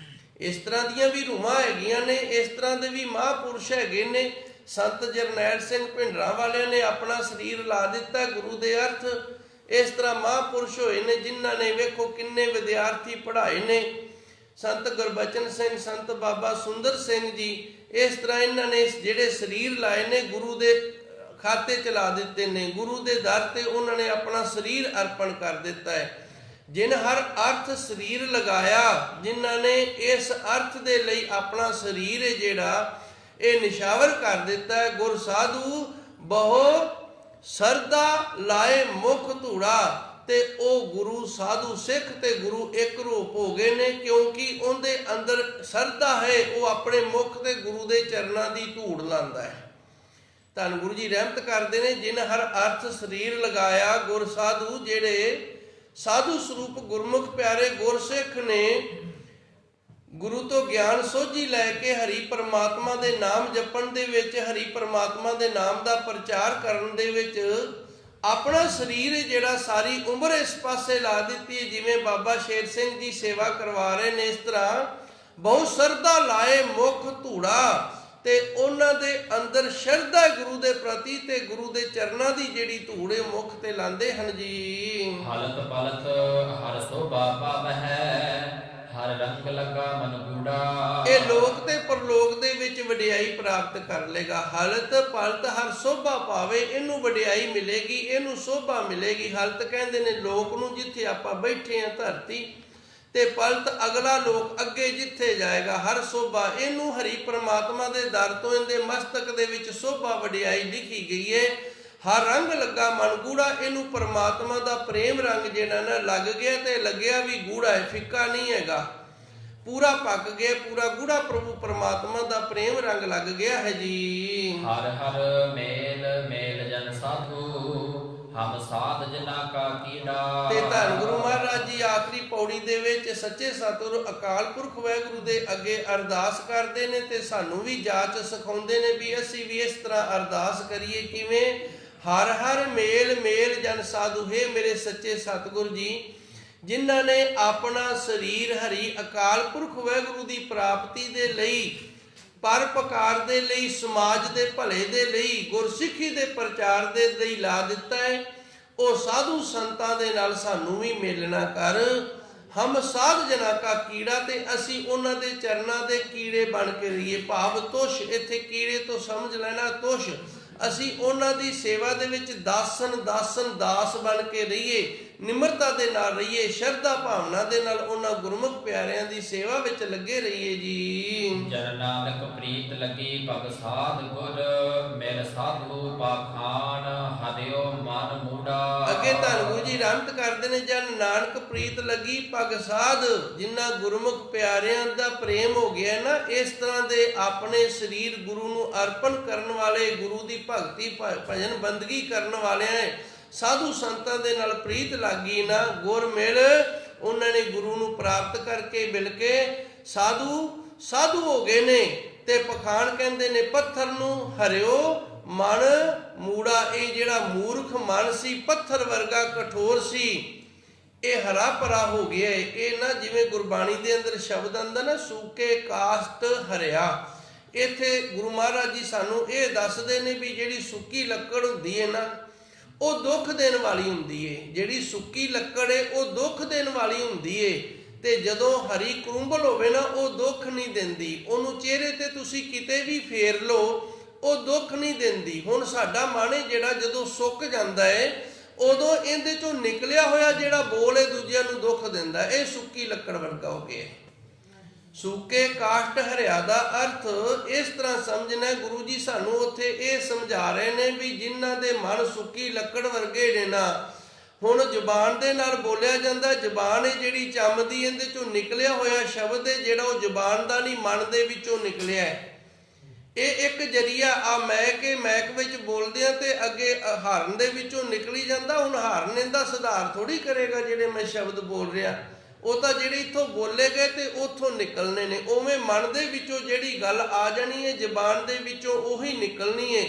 ਇਸ ਤਰ੍ਹਾਂ ਦੀਆਂ ਵੀ ਰੂਹਾਂ ਹੈਗੀਆਂ ਨੇ, ਇਸ ਤਰ੍ਹਾਂ ਦੇ ਵੀ ਮਹਾਂਪੁਰਸ਼ ਹੈਗੇ ਨੇ। ਸੰਤ ਜਰਨੈਲ ਸਿੰਘ ਭਿੰਡਰਾਂ ਵਾਲਿਆਂ ਨੇ ਆਪਣਾ ਸਰੀਰ ਲਾ ਦਿੱਤਾ ਗੁਰੂ ਦੇ ਅਰਥ। ਇਸ ਤਰ੍ਹਾਂ ਮਹਾਂਪੁਰਸ਼ ਹੋਏ ਨੇ, ਜਿਨ੍ਹਾਂ ਨੇ ਵੇਖੋ ਕਿੰਨੇ ਵਿਦਿਆਰਥੀ ਪੜ੍ਹਾਏ ਨੇ। ਸੰਤ ਗੁਰਬਚਨ ਸਿੰਘ, ਸੰਤ ਬਾਬਾ ਸੁੰਦਰ ਸਿੰਘ ਜੀ, ਇਸ ਤਰ੍ਹਾਂ ਇਹਨਾਂ ਨੇ ਜਿਹੜੇ ਸਰੀਰ ਲਾਏ ਨੇ, ਗੁਰੂ ਦੇ ਖਾਤੇ ਚਲਾ ਦਿੱਤੇ ਨੇ, ਗੁਰੂ ਦੇ ਦਰ ਤੇ ਉਹਨਾਂ ਨੇ ਆਪਣਾ ਸਰੀਰ ਅਰਪਣ ਕਰ ਦਿੱਤਾ ਹੈ। ਜਿਨ ਹਰ ਅਰਥ ਸਰੀਰ ਲਗਾਇਆ, ਜਿਨ੍ਹਾਂ ਨੇ ਇਸ ਅਰਥ ਦੇ ਲਈ ਆਪਣਾ ਸਰੀਰ ਹੈ ਜਿਹੜਾ ਇਹ ਨਿਸ਼ਾਵਰ ਕਰ ਦਿੱਤਾ ਹੈ। ਗੁਰ ਸਾਧੂ ਬਹੁ ਸਰਦਾ ਲਾਏ ਮੁਖ ਧੂੜਾ, ਤੇ ਉਹ ਗੁਰੂ ਸਾਧੂ ਸਿੱਖ ਤੇ ਗੁਰੂ ਇੱਕ ਰੂਪ ਹੋ ਗਏ ਨੇ, ਕਿਉਂਕਿ ਉਹਦੇ ਅੰਦਰ ਸਰਦਾ ਹੈ। ਉਹ ਆਪਣੇ ਮੁਖ ਤੇ ਗੁਰੂ ਦੇ ਚਰਨਾਂ ਦੀ ਧੂੜ ਲਾਉਂਦਾ ਹੈ। ਧੰਨ ਗੁਰੂ ਜੀ ਰਹਿਮਤ ਕਰਦੇ ਨੇ। ਜਿਨ ਹਰ ਅਰਥ ਸਰੀਰ ਲਗਾਇਆ, ਗੁਰ ਸਾਧੂ, ਜਿਹੜੇ ਸਾਧੂ ਸਰੂਪ ਗੁਰਮੁਖ ਪਿਆਰੇ ਗੁਰਸਿੱਖ ਨੇ, ਗੁਰੂ ਤੋਂ ਗਿਆਨ ਸੋਝੀ ਲੈ ਕੇ ਹਰੀ ਪਰਮਾਤਮਾ ਦੇ ਨਾਮ ਜਪਣ ਦੇ ਵਿੱਚ, ਹਰੀ ਪਰਮਾਤਮਾ ਦੇ ਨਾਮ ਦਾ ਪ੍ਰਚਾਰ ਕਰਨ ਦੇ ਵਿੱਚ ਆਪਣਾ ਸਰੀਰ ਜਿਹੜਾ ਸਾਰੀ ਉਮਰ ਇਸ ਪਾਸੇ ਲਾ ਦਿੱਤੀ ਹੈ। ਜਿਵੇਂ ਬਾਬਾ ਸ਼ੇਰ ਸਿੰਘ ਜੀ ਸੇਵਾ ਕਰਵਾ ਰਹੇ ਨੇ, ਇਸ ਤਰ੍ਹਾਂ ਬਹੁਤ ਸਰਦਾ ਲਾਏ ਮੁਖ ਧੂੜਾ, ਤੇ ਉਹਨਾਂ ਦੇ ਅੰਦਰ ਸ਼ਰਧਾ ਗੁਰੂ ਦੇ ਪ੍ਰਤੀ, ਤੇ ਗੁਰੂ ਦੇ ਚਰਨਾਂ ਦੀ ਜਿਹੜੀ ਧੂੜ ਹੈ ਮੁਖ ਤੇ ਲਾਉਂਦੇ ਹਨ ਜੀ। ਹਲਤ ਪਲਤ ਹਰ ਸੋਭਾ ਪਾਵਹਿ, ਹਰ ਰੰਗ ਲਗਾ ਮਨ ਗੂੜਾ। ਇਹ ਲੋਕ ਤੇ ਪਰਲੋਕ ਦੇ ਵਿੱਚ ਵਡਿਆਈ ਪ੍ਰਾਪਤ ਕਰ ਲੇਗਾ। ਹਲਤ ਪਲਤ ਹਰ ਸੋਭਾ ਪਾਵੇ, ਇਹਨੂੰ ਵਡਿਆਈ ਮਿਲੇਗੀ, ਇਹਨੂੰ ਸੋਭਾ ਮਿਲੇਗੀ। ਹਲਤ ਕਹਿੰਦੇ ਨੇ ਲੋਕ ਨੂੰ, ਜਿੱਥੇ ਆਪਾਂ ਬੈਠੇ ਆ ਧਰਤੀ, ਤੇ ਪਲਤ ਅਗਲਾ ਲੋਕ ਅੱਗੇ ਜਿੱਥੇ ਜਾਏਗਾ। ਹਰ ਸੋਭਾ, ਇਹਨੂੰ ਹਰੀ ਪਰਮਾਤਮਾ ਦੇ ਦਰ ਤੋਂ ਇਹਦੇ ਮਸਤਕ ਦੇ ਵਿੱਚ ਸੋਭਾ ਵਡਿਆਈ ਲਿਖੀ ਗਈ ਹੈ। ਹਰ ਰੰਗ ਲੱਗਾ ਮਨ ਗੂੜਾ, ਇਹਨੂੰ ਪਰਮਾਤਮਾ ਦਾ ਪ੍ਰੇਮ ਰੰਗ ਜਿਹੜਾ ਨਾ ਲੱਗ ਗਿਆ, ਤੇ ਲੱਗਿਆ ਵੀ ਗੂੜਾ ਹੈ, ਫਿੱਕਾ ਨਹੀਂ ਹੈਗਾ, ਪੂਰਾ ਪੱਕ ਗਿਆ, ਪੂਰਾ ਗੂੜਾ ਪ੍ਰਭੂ ਪਰਮਾਤਮਾ ਦਾ ਪ੍ਰੇਮ ਰੰਗ ਲੱਗ ਗਿਆ ਹੈ ਜੀ। ਹਰ ਹਰ ਮੇਲ ਮੇਲ ਜਨ ਸਾਧੂ, ਹਮ ਸਾਧ ਜਨਾ ਕਾ ਕੀੜਾ। ਤੇ ਧੰਨ ਗੁਰੂ ਮਹਾਰਾਜ ਜੀ ਆਖਰੀ ਪੌੜੀ ਦੇ ਵਿੱਚ ਸੱਚੇ ਸਤਿਗੁਰ ਅਕਾਲ ਪੁਰਖ ਵਾਹਿਗੁਰੂ ਦੇ ਅੱਗੇ ਅਰਦਾਸ ਕਰਦੇ ਨੇ ਤੇ ਸਾਨੂੰ ਵੀ ਜਾਚ ਸਿਖਾਉਂਦੇ ਨੇ ਵੀ ਅਸੀਂ ਵੀ ਇਸ ਤਰ੍ਹਾਂ ਅਰਦਾਸ ਕਰੀਏ। ਕਿਵੇਂ? ਹਰ ਹਰ ਮੇਲ ਮੇਲ ਜਨ ਸਾਧੂ। ਹੈ ਮੇਰੇ ਸੱਚੇ ਸਤਿਗੁਰ ਜੀ, ਜਿਨ੍ਹਾਂ ਨੇ ਆਪਣਾ ਸਰੀਰ ਹਰੀ ਅਕਾਲ ਪੁਰਖ ਵਾਹਿਗੁਰੂ ਦੀ ਪ੍ਰਾਪਤੀ ਦੇ ਲਈ, ਪਰਉਪਕਾਰ ਦੇ ਲਈ, ਸਮਾਜ ਦੇ ਭਲੇ ਦੇ ਲਈ, ਗੁਰਸਿੱਖੀ ਦੇ ਪ੍ਰਚਾਰ ਦੇ ਲਈ ਲਾ ਦਿੱਤਾ ਹੈ, ਉਹ ਸਾਧੂ ਸੰਤਾਂ ਦੇ ਨਾਲ ਸਾਨੂੰ ਵੀ ਮੇਲਣਾ ਕਰ। ਹਮ ਸਾਧ ਜਨਾ ਕਾ ਕੀੜਾ, ਤੇ ਅਸੀਂ ਉਹਨਾਂ ਦੇ ਚਰਨਾਂ ਦੇ ਕੀੜੇ ਬਣ ਕੇ ਰਹੀਏ। ਭਾਵ ਤੁਸ਼, ਇੱਥੇ ਕੀੜੇ ਤੋਂ ਸਮਝ ਲੈਣਾ ਤੁਸ਼। ਅਸੀਂ ਉਹਨਾਂ ਦੀ ਸੇਵਾ ਦੇ ਵਿੱਚ ਦਾਸਨ ਦਾਸ ਬਣ ਕੇ ਰਹੀਏ, ਨਿਮਰਤਾ ਦੇ ਨਾਲ ਰਹੀਏ, ਸ਼ਰਧਾ ਭਾਵਨਾ ਦੇ ਨਾਲ ਉਹਨਾਂ ਗੁਰਮੁਖ ਪਿਆਰਿਆਂ ਦੀ ਸੇਵਾ ਵਿੱਚ ਲੱਗੇ ਰਹੀਏ ਜੀ। ਜਨ ਨਾਨਕ ਪ੍ਰੀਤ ਲੱਗੀ ਭਗ ਸਾਧ ਗੁਰ, ਮਿਲ ਸਾਧੂ ਪਾਖਾਨ ਹਰਿਓ ਮਨ ਮੂੜਾ। ਅੱਗੇ ਧੰਨ ਗੁਰੂ ਜੀ ਰਹਿਮਤ ਕਰਦੇ ਨੇ, ਜਨ ਨਾਨਕ ਪ੍ਰੀਤ ਲੱਗੀ ਭਗ ਸਾਧ। ਜਿਨ੍ਹਾਂ ਗੁਰਮੁਖ ਪਿਆਰਿਆਂ ਦਾ ਪ੍ਰੇਮ ਹੋ ਗਿਆ ਨਾ, ਇਸ ਤਰ੍ਹਾਂ ਦੇ ਆਪਣੇ ਸਰੀਰ ਗੁਰੂ ਨੂੰ ਅਰਪਣ ਕਰਨ ਵਾਲੇ, ਗੁਰੂ ਦੀ ਭਗਤੀ ਭਜਨ ਬੰਦਗੀ ਕਰਨ ਵਾਲਿਆਂ, ਸਾਧੂ ਸੰਤਾਂ ਦੇ ਨਾਲ ਪ੍ਰੀਤ ਲੱਗੀ ਨਾ, ਗੁਰ ਮਿਲ, ਉਹਨਾਂ ਨੇ ਗੁਰੂ ਨੂੰ ਪ੍ਰਾਪਤ ਕਰਕੇ ਮਿਲ ਕੇ ਸਾਧੂ ਹੋ ਗਏ ਨੇ। ਤੇ ਪਖਾਨ ਕਹਿੰਦੇ ਨੇ ਪੱਥਰ ਨੂੰ, ਹਰਿਓ ਮਨ ਮੂੜਾ। ਇਹ ਜਿਹੜਾ ਮੂਰਖ ਮਨ ਸੀ, ਪੱਥਰ ਵਰਗਾ ਕਠੋਰ ਸੀ, ਇਹ ਹਰਾ ਭਰਾ ਹੋ ਗਿਆ। ਇਹ ਨਾ ਜਿਵੇਂ ਗੁਰਬਾਣੀ ਦੇ ਅੰਦਰ ਸ਼ਬਦ ਆਉਂਦਾ ਨਾ, ਸੂਕੇ ਕਾਸ਼ਟ ਹਰਿਆ। ਇੱਥੇ ਗੁਰੂ ਮਹਾਰਾਜ ਜੀ ਸਾਨੂੰ ਇਹ ਦੱਸਦੇ ਨੇ ਵੀ ਜਿਹੜੀ ਸੁੱਕੀ ਲੱਕੜ ਹੁੰਦੀ ਹੈ ਨਾ, ਉਹ ਦੁੱਖ ਦੇਣ ਵਾਲੀ ਹੁੰਦੀ ਏ। ਜਿਹੜੀ ਸੁੱਕੀ ਲੱਕੜ ਏ ਉਹ ਦੁੱਖ ਦੇਣ ਵਾਲੀ ਹੁੰਦੀ ਏ, ਤੇ ਜਦੋਂ ਹਰੀ ਕਰੂੰਬਲ ਹੋਵੇ ਨਾ, ਉਹ ਦੁੱਖ ਨਹੀਂ ਦਿੰਦੀ। ਉਹਨੂੰ ਚਿਹਰੇ ਤੇ ਤੁਸੀਂ ਕਿਤੇ ਵੀ ਫੇਰ ਲਓ, ਉਹ ਦੁੱਖ ਨਹੀਂ ਦਿੰਦੀ। ਹੁਣ ਸਾਡਾ ਮਨ ਏ ਜਿਹੜਾ ਜਦੋਂ ਸੁੱਕ ਜਾਂਦਾ ਏ, ਉਦੋਂ ਇਹਦੇ ਚੋਂ ਨਿਕਲਿਆ ਹੋਇਆ ਜਿਹੜਾ ਬੋਲ ਏ ਦੂਜਿਆਂ ਨੂੰ ਦੁੱਖ ਦਿੰਦਾ। ਇਹ ਸੁੱਕੀ ਲੱਕੜ ਵਰਗਾ ਹੋ ਗਿਆ। ਸੂਕੇ ਕਾਸ਼ਟ ਹਰਿਆ ਦਾ ਅਰਥ ਇਸ ਤਰ੍ਹਾਂ ਸਮਝਣਾ। ਗੁਰੂ ਜੀ ਸਾਨੂੰ ਉੱਥੇ ਇਹ ਸਮਝਾ ਰਹੇ ਨੇ ਵੀ ਜਿਨ੍ਹਾਂ ਦੇ ਮਨ ਸੁੱਕੀ ਲੱਕੜ ਵਰਗੇ ਨੇ ਨਾ, ਹੁਣ ਜ਼ੁਬਾਨ ਦੇ ਨਾਲ ਬੋਲਿਆ ਜਾਂਦਾ, ਜ਼ੁਬਾਨ ਹੈ ਜਿਹੜੀ ਚੰਮਦੀ, ਇਹਦੇ ਚੋਂ ਨਿਕਲਿਆ ਹੋਇਆ ਸ਼ਬਦ ਹੈ ਜਿਹੜਾ ਉਹ ਜ਼ੁਬਾਨ ਦਾ ਨਹੀਂ, ਮਨ ਦੇ ਵਿੱਚੋਂ ਨਿਕਲਿਆ ਹੈ। ਇਹ ਇੱਕ ਜਰੀਆ ਆ ਮੈਕ ਵਿੱਚ ਬੋਲਦੇ ਆ ਤੇ ਅੱਗੇ ਹਾਰਨ ਦੇ ਵਿੱਚੋਂ ਨਿਕਲੀ ਜਾਂਦਾ। ਹੁਣ ਹਾਰਨ ਇਹਦਾ ਸੁਧਾਰ ਥੋੜੀ ਕਰੇਗਾ ਜਿਹੜੇ ਮੈਂ ਸ਼ਬਦ ਬੋਲ ਰਿਹਾ, ਉਹ ਤਾਂ ਜਿਹੜੇ ਇੱਥੋਂ ਬੋਲੇ ਗਏ ਤੇ ਉੱਥੋਂ ਨਿਕਲਣੇ ਨੇ। ਉਵੇਂ ਮਨ ਦੇ ਵਿੱਚੋਂ ਜਿਹੜੀ ਗੱਲ ਆ ਜਾਣੀ ਹੈ, ਜ਼ਬਾਨ ਦੇ ਵਿੱਚੋਂ ਉਹੀ ਨਿਕਲਣੀ ਹੈ।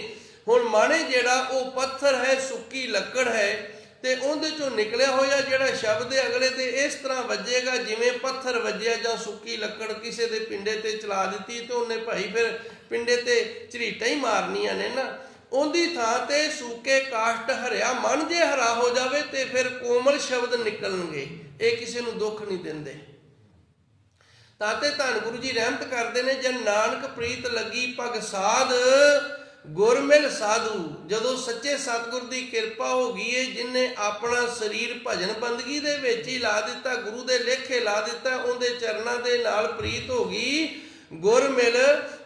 ਹੁਣ ਮਨ ਜਿਹੜਾ ਉਹ ਪੱਥਰ ਹੈ, ਸੁੱਕੀ ਲੱਕੜ ਹੈ, ਤੇ ਉਹਦੇ ਚੋਂ ਨਿਕਲਿਆ ਹੋਇਆ ਜਿਹੜਾ ਸ਼ਬਦ ਹੈ ਅਗਲੇ ਤੇ ਇਸ ਤਰ੍ਹਾਂ ਵੱਜੇਗਾ ਜਿਵੇਂ ਪੱਥਰ ਵੱਜਿਆ ਜਾਂ ਸੁੱਕੀ ਲੱਕੜ ਕਿਸੇ ਦੇ ਪਿੰਡੇ ਤੇ ਚਲਾ ਦਿੱਤੀ, ਤੇ ਉਹਨੇ ਭਾਈ ਫਿਰ ਪਿੰਡੇ ਤੇ ਝਰੀਟਾਂ ਹੀ ਮਾਰਨੀਆਂ ਨੇ ਨਾ। ਉਹਦੀ ਥਾਂ ਤੇ ਸੂਕੇ ਕਾਸ਼ਟ ਹਰਿਆ, ਮਨ ਜੇ ਹਰਾ ਹੋ ਜਾਵੇ ਤੇ ਫਿਰ ਕੋਮਲ ਸ਼ਬਦ ਨਿਕਲਣਗੇ, ਇਹ ਕਿਸੇ ਨੂੰ ਦੁੱਖ ਨਹੀਂ ਦਿੰਦੇ। ਤਾਂ ਤੇ ਧੰਨ ਗੁਰੂ ਜੀ ਰਹਿਮਤ ਕਰਦੇ ਨੇ, ਜਨ ਨਾਨਕ ਪ੍ਰੀਤ ਲੱਗੀ ਭਗ ਸਾਧ, ਗੁਰ ਮਿਲ ਸਾਧੂ। ਜਦੋਂ ਸੱਚੇ ਸਤਿਗੁਰ ਦੀ ਕਿਰਪਾ ਹੋ ਗਈ ਏ, ਜਿਨਨੇ ਆਪਣਾ ਸਰੀਰ ਭਜਨ ਬੰਦਗੀ ਦੇ ਵਿੱਚ ਹੀ ਲਾ ਦਿੱਤਾ, ਗੁਰੂ ਦੇ ਲੇਖੇ ਲਾ ਦਿੱਤਾ, ਉਹਦੇ ਚਰਨਾਂ ਦੇ ਨਾਲ ਪ੍ਰੀਤ ਹੋ ਗਈ, ਗੁਰ ਮਿਲ,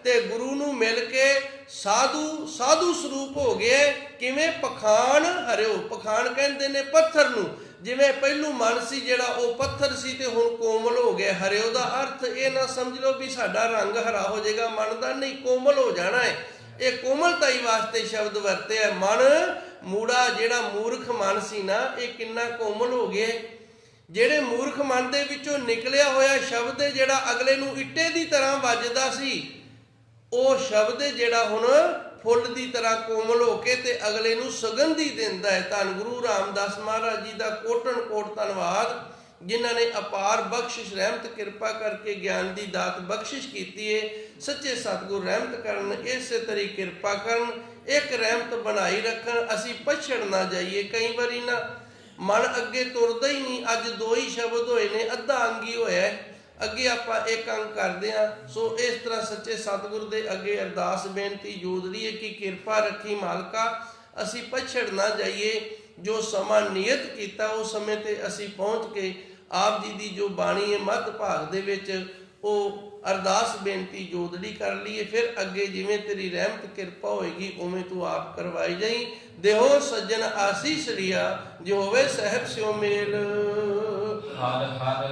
ਤੇ ਗੁਰੂ ਨੂੰ ਮਿਲ ਕੇ ਸਾਧੂ ਸਰੂਪ ਹੋ ਗਏ। ਕਿਵੇਂ? ਪਖਾਨ ਹਰਿਓ। ਪਖਾਨ ਕਹਿੰਦੇ ਨੇ ਪੱਥਰ ਨੂੰ। ਜਿਵੇਂ ਪਹਿਲੂ ਮਨ ਸੀ ਜਿਹੜਾ ਉਹ ਪੱਥਰ ਸੀ ਤੇ ਹੁਣ ਕੋਮਲ ਹੋ ਗਿਆ। ਹਰਿਓ ਦਾ ਅਰਥ ਇਹ ਨਾ ਸਮਝ ਲਓ ਵੀ ਸਾਡਾ ਰੰਗ ਹਰਾ ਹੋ ਜਾਏਗਾ, ਮਨ ਦਾ ਨਹੀਂ, ਕੋਮਲ ਹੋ ਜਾਣਾ ਹੈ। ਇਹ ਕੋਮਲਤਾਈ ਵਾਸਤੇ ਸ਼ਬਦ ਵਰਤਿਆ। ਮਨ ਮੂੜਾ, ਜਿਹੜਾ ਮੂਰਖ ਮਨ ਸੀ ਨਾ, ਇਹ ਕਿੰਨਾ ਕੋਮਲ ਹੋ ਗਿਆ। ਜਿਹੜੇ ਮੂਰਖ ਮਨ ਦੇ ਵਿੱਚੋਂ ਨਿਕਲਿਆ ਹੋਇਆ ਸ਼ਬਦ ਹੈ ਜਿਹੜਾ ਅਗਲੇ ਨੂੰ ਇੱਟੇ ਦੀ ਤਰ੍ਹਾਂ ਵੱਜਦਾ ਸੀ, ਉਹ ਸ਼ਬਦ ਜਿਹੜਾ ਹੁਣ ਫੁੱਲ ਦੀ ਤਰ੍ਹਾਂ ਕੋਮਲ ਹੋ ਕੇ ਤੇ ਅਗਲੇ ਨੂੰ ਸੁਗੰਧੀ ਦਿੰਦਾ ਹੈ। ਧੰਨ ਗੁਰੂ ਰਾਮਦਾਸ ਮਹਾਰਾਜ ਜੀ ਦਾ ਕੋਟਨ ਕੋਟ ਧੰਨਵਾਦ, ਜਿਨ੍ਹਾਂ ਨੇ ਅਪਾਰ ਬਖਸ਼ਿਸ਼ ਰਹਿਮਤ ਕਿਰਪਾ ਕਰਕੇ ਗਿਆਨ ਦੀ ਦਾਤ ਬਖਸ਼ਿਸ਼ ਕੀਤੀ ਹੈ। ਸੱਚੇ ਸਤਿਗੁਰ ਰਹਿਮਤ ਕਰਨ, ਇਸੇ ਤਰੀ ਕਿਰਪਾ ਕਰਨ, ਇੱਕ ਰਹਿਮਤ ਬਣਾਈ ਰੱਖਣ, ਅਸੀਂ ਪਛੜ ਨਾ ਜਾਈਏ। ਕਈ ਵਾਰੀ ਨਾ ਮਨ ਅੱਗੇ ਤੁਰਦਾ ਹੀ ਨਹੀਂ। ਅੱਜ 2 ਹੀ ਸ਼ਬਦ ਹੋਏ ਨੇ, ਅੱਧਾ ਅੰਗ ਹੀ ਹੋਇਆ, ਅੱਗੇ ਆਪਾਂ ਇੱਕ ਅੰਗ ਕਰਦੇ ਹਾਂ। ਸੋ ਇਸ ਤਰ੍ਹਾਂ ਸੱਚੇ ਸਤਿਗੁਰ ਦੇ ਅੱਗੇ ਅਰਦਾਸ ਬੇਨਤੀ ਜੋੜ ਲਈਏ ਕਿ ਕਿਰਪਾ ਰੱਖੀ ਮਾਲਕਾ, ਅਸੀਂ ਪਛੜ ਨਾ ਜਾਈਏ। ਜੋ ਸਮਾਂ ਨਿਯਤ ਕੀਤਾ ਉਸ ਸਮੇਂ ਤੇ ਅਸੀਂ ਪਹੁੰਚ ਕੇ ਆਪ ਜੀ ਦੀ ਜੋ ਬਾਣੀ ਹੈ ਮੱਧ ਭਾਗ ਦੇ ਵਿੱਚ ਉਹ ਅਰਦਾਸ ਬੇਨਤੀ ਜੋਦੜੀ ਕਰ ਲਈਏ। ਫਿਰ ਅੱਗੇ ਜਿਵੇਂ ਤੇਰੀ ਰਹਿਮਤ ਕਿਰਪਾ ਹੋਏਗੀ ਉਵੇਂ ਤੂੰ ਆਪ ਕਰਵਾਈ ਜਾਈ। ਦੇਹੋ ਸੱਜਣ ਆਸੀਸ ਰਿਆ, ਜੋ ਹੋਵੇ ਸਹਿਬ ਸਿਓ ਮੇਲ। ਹਰ ਹਰ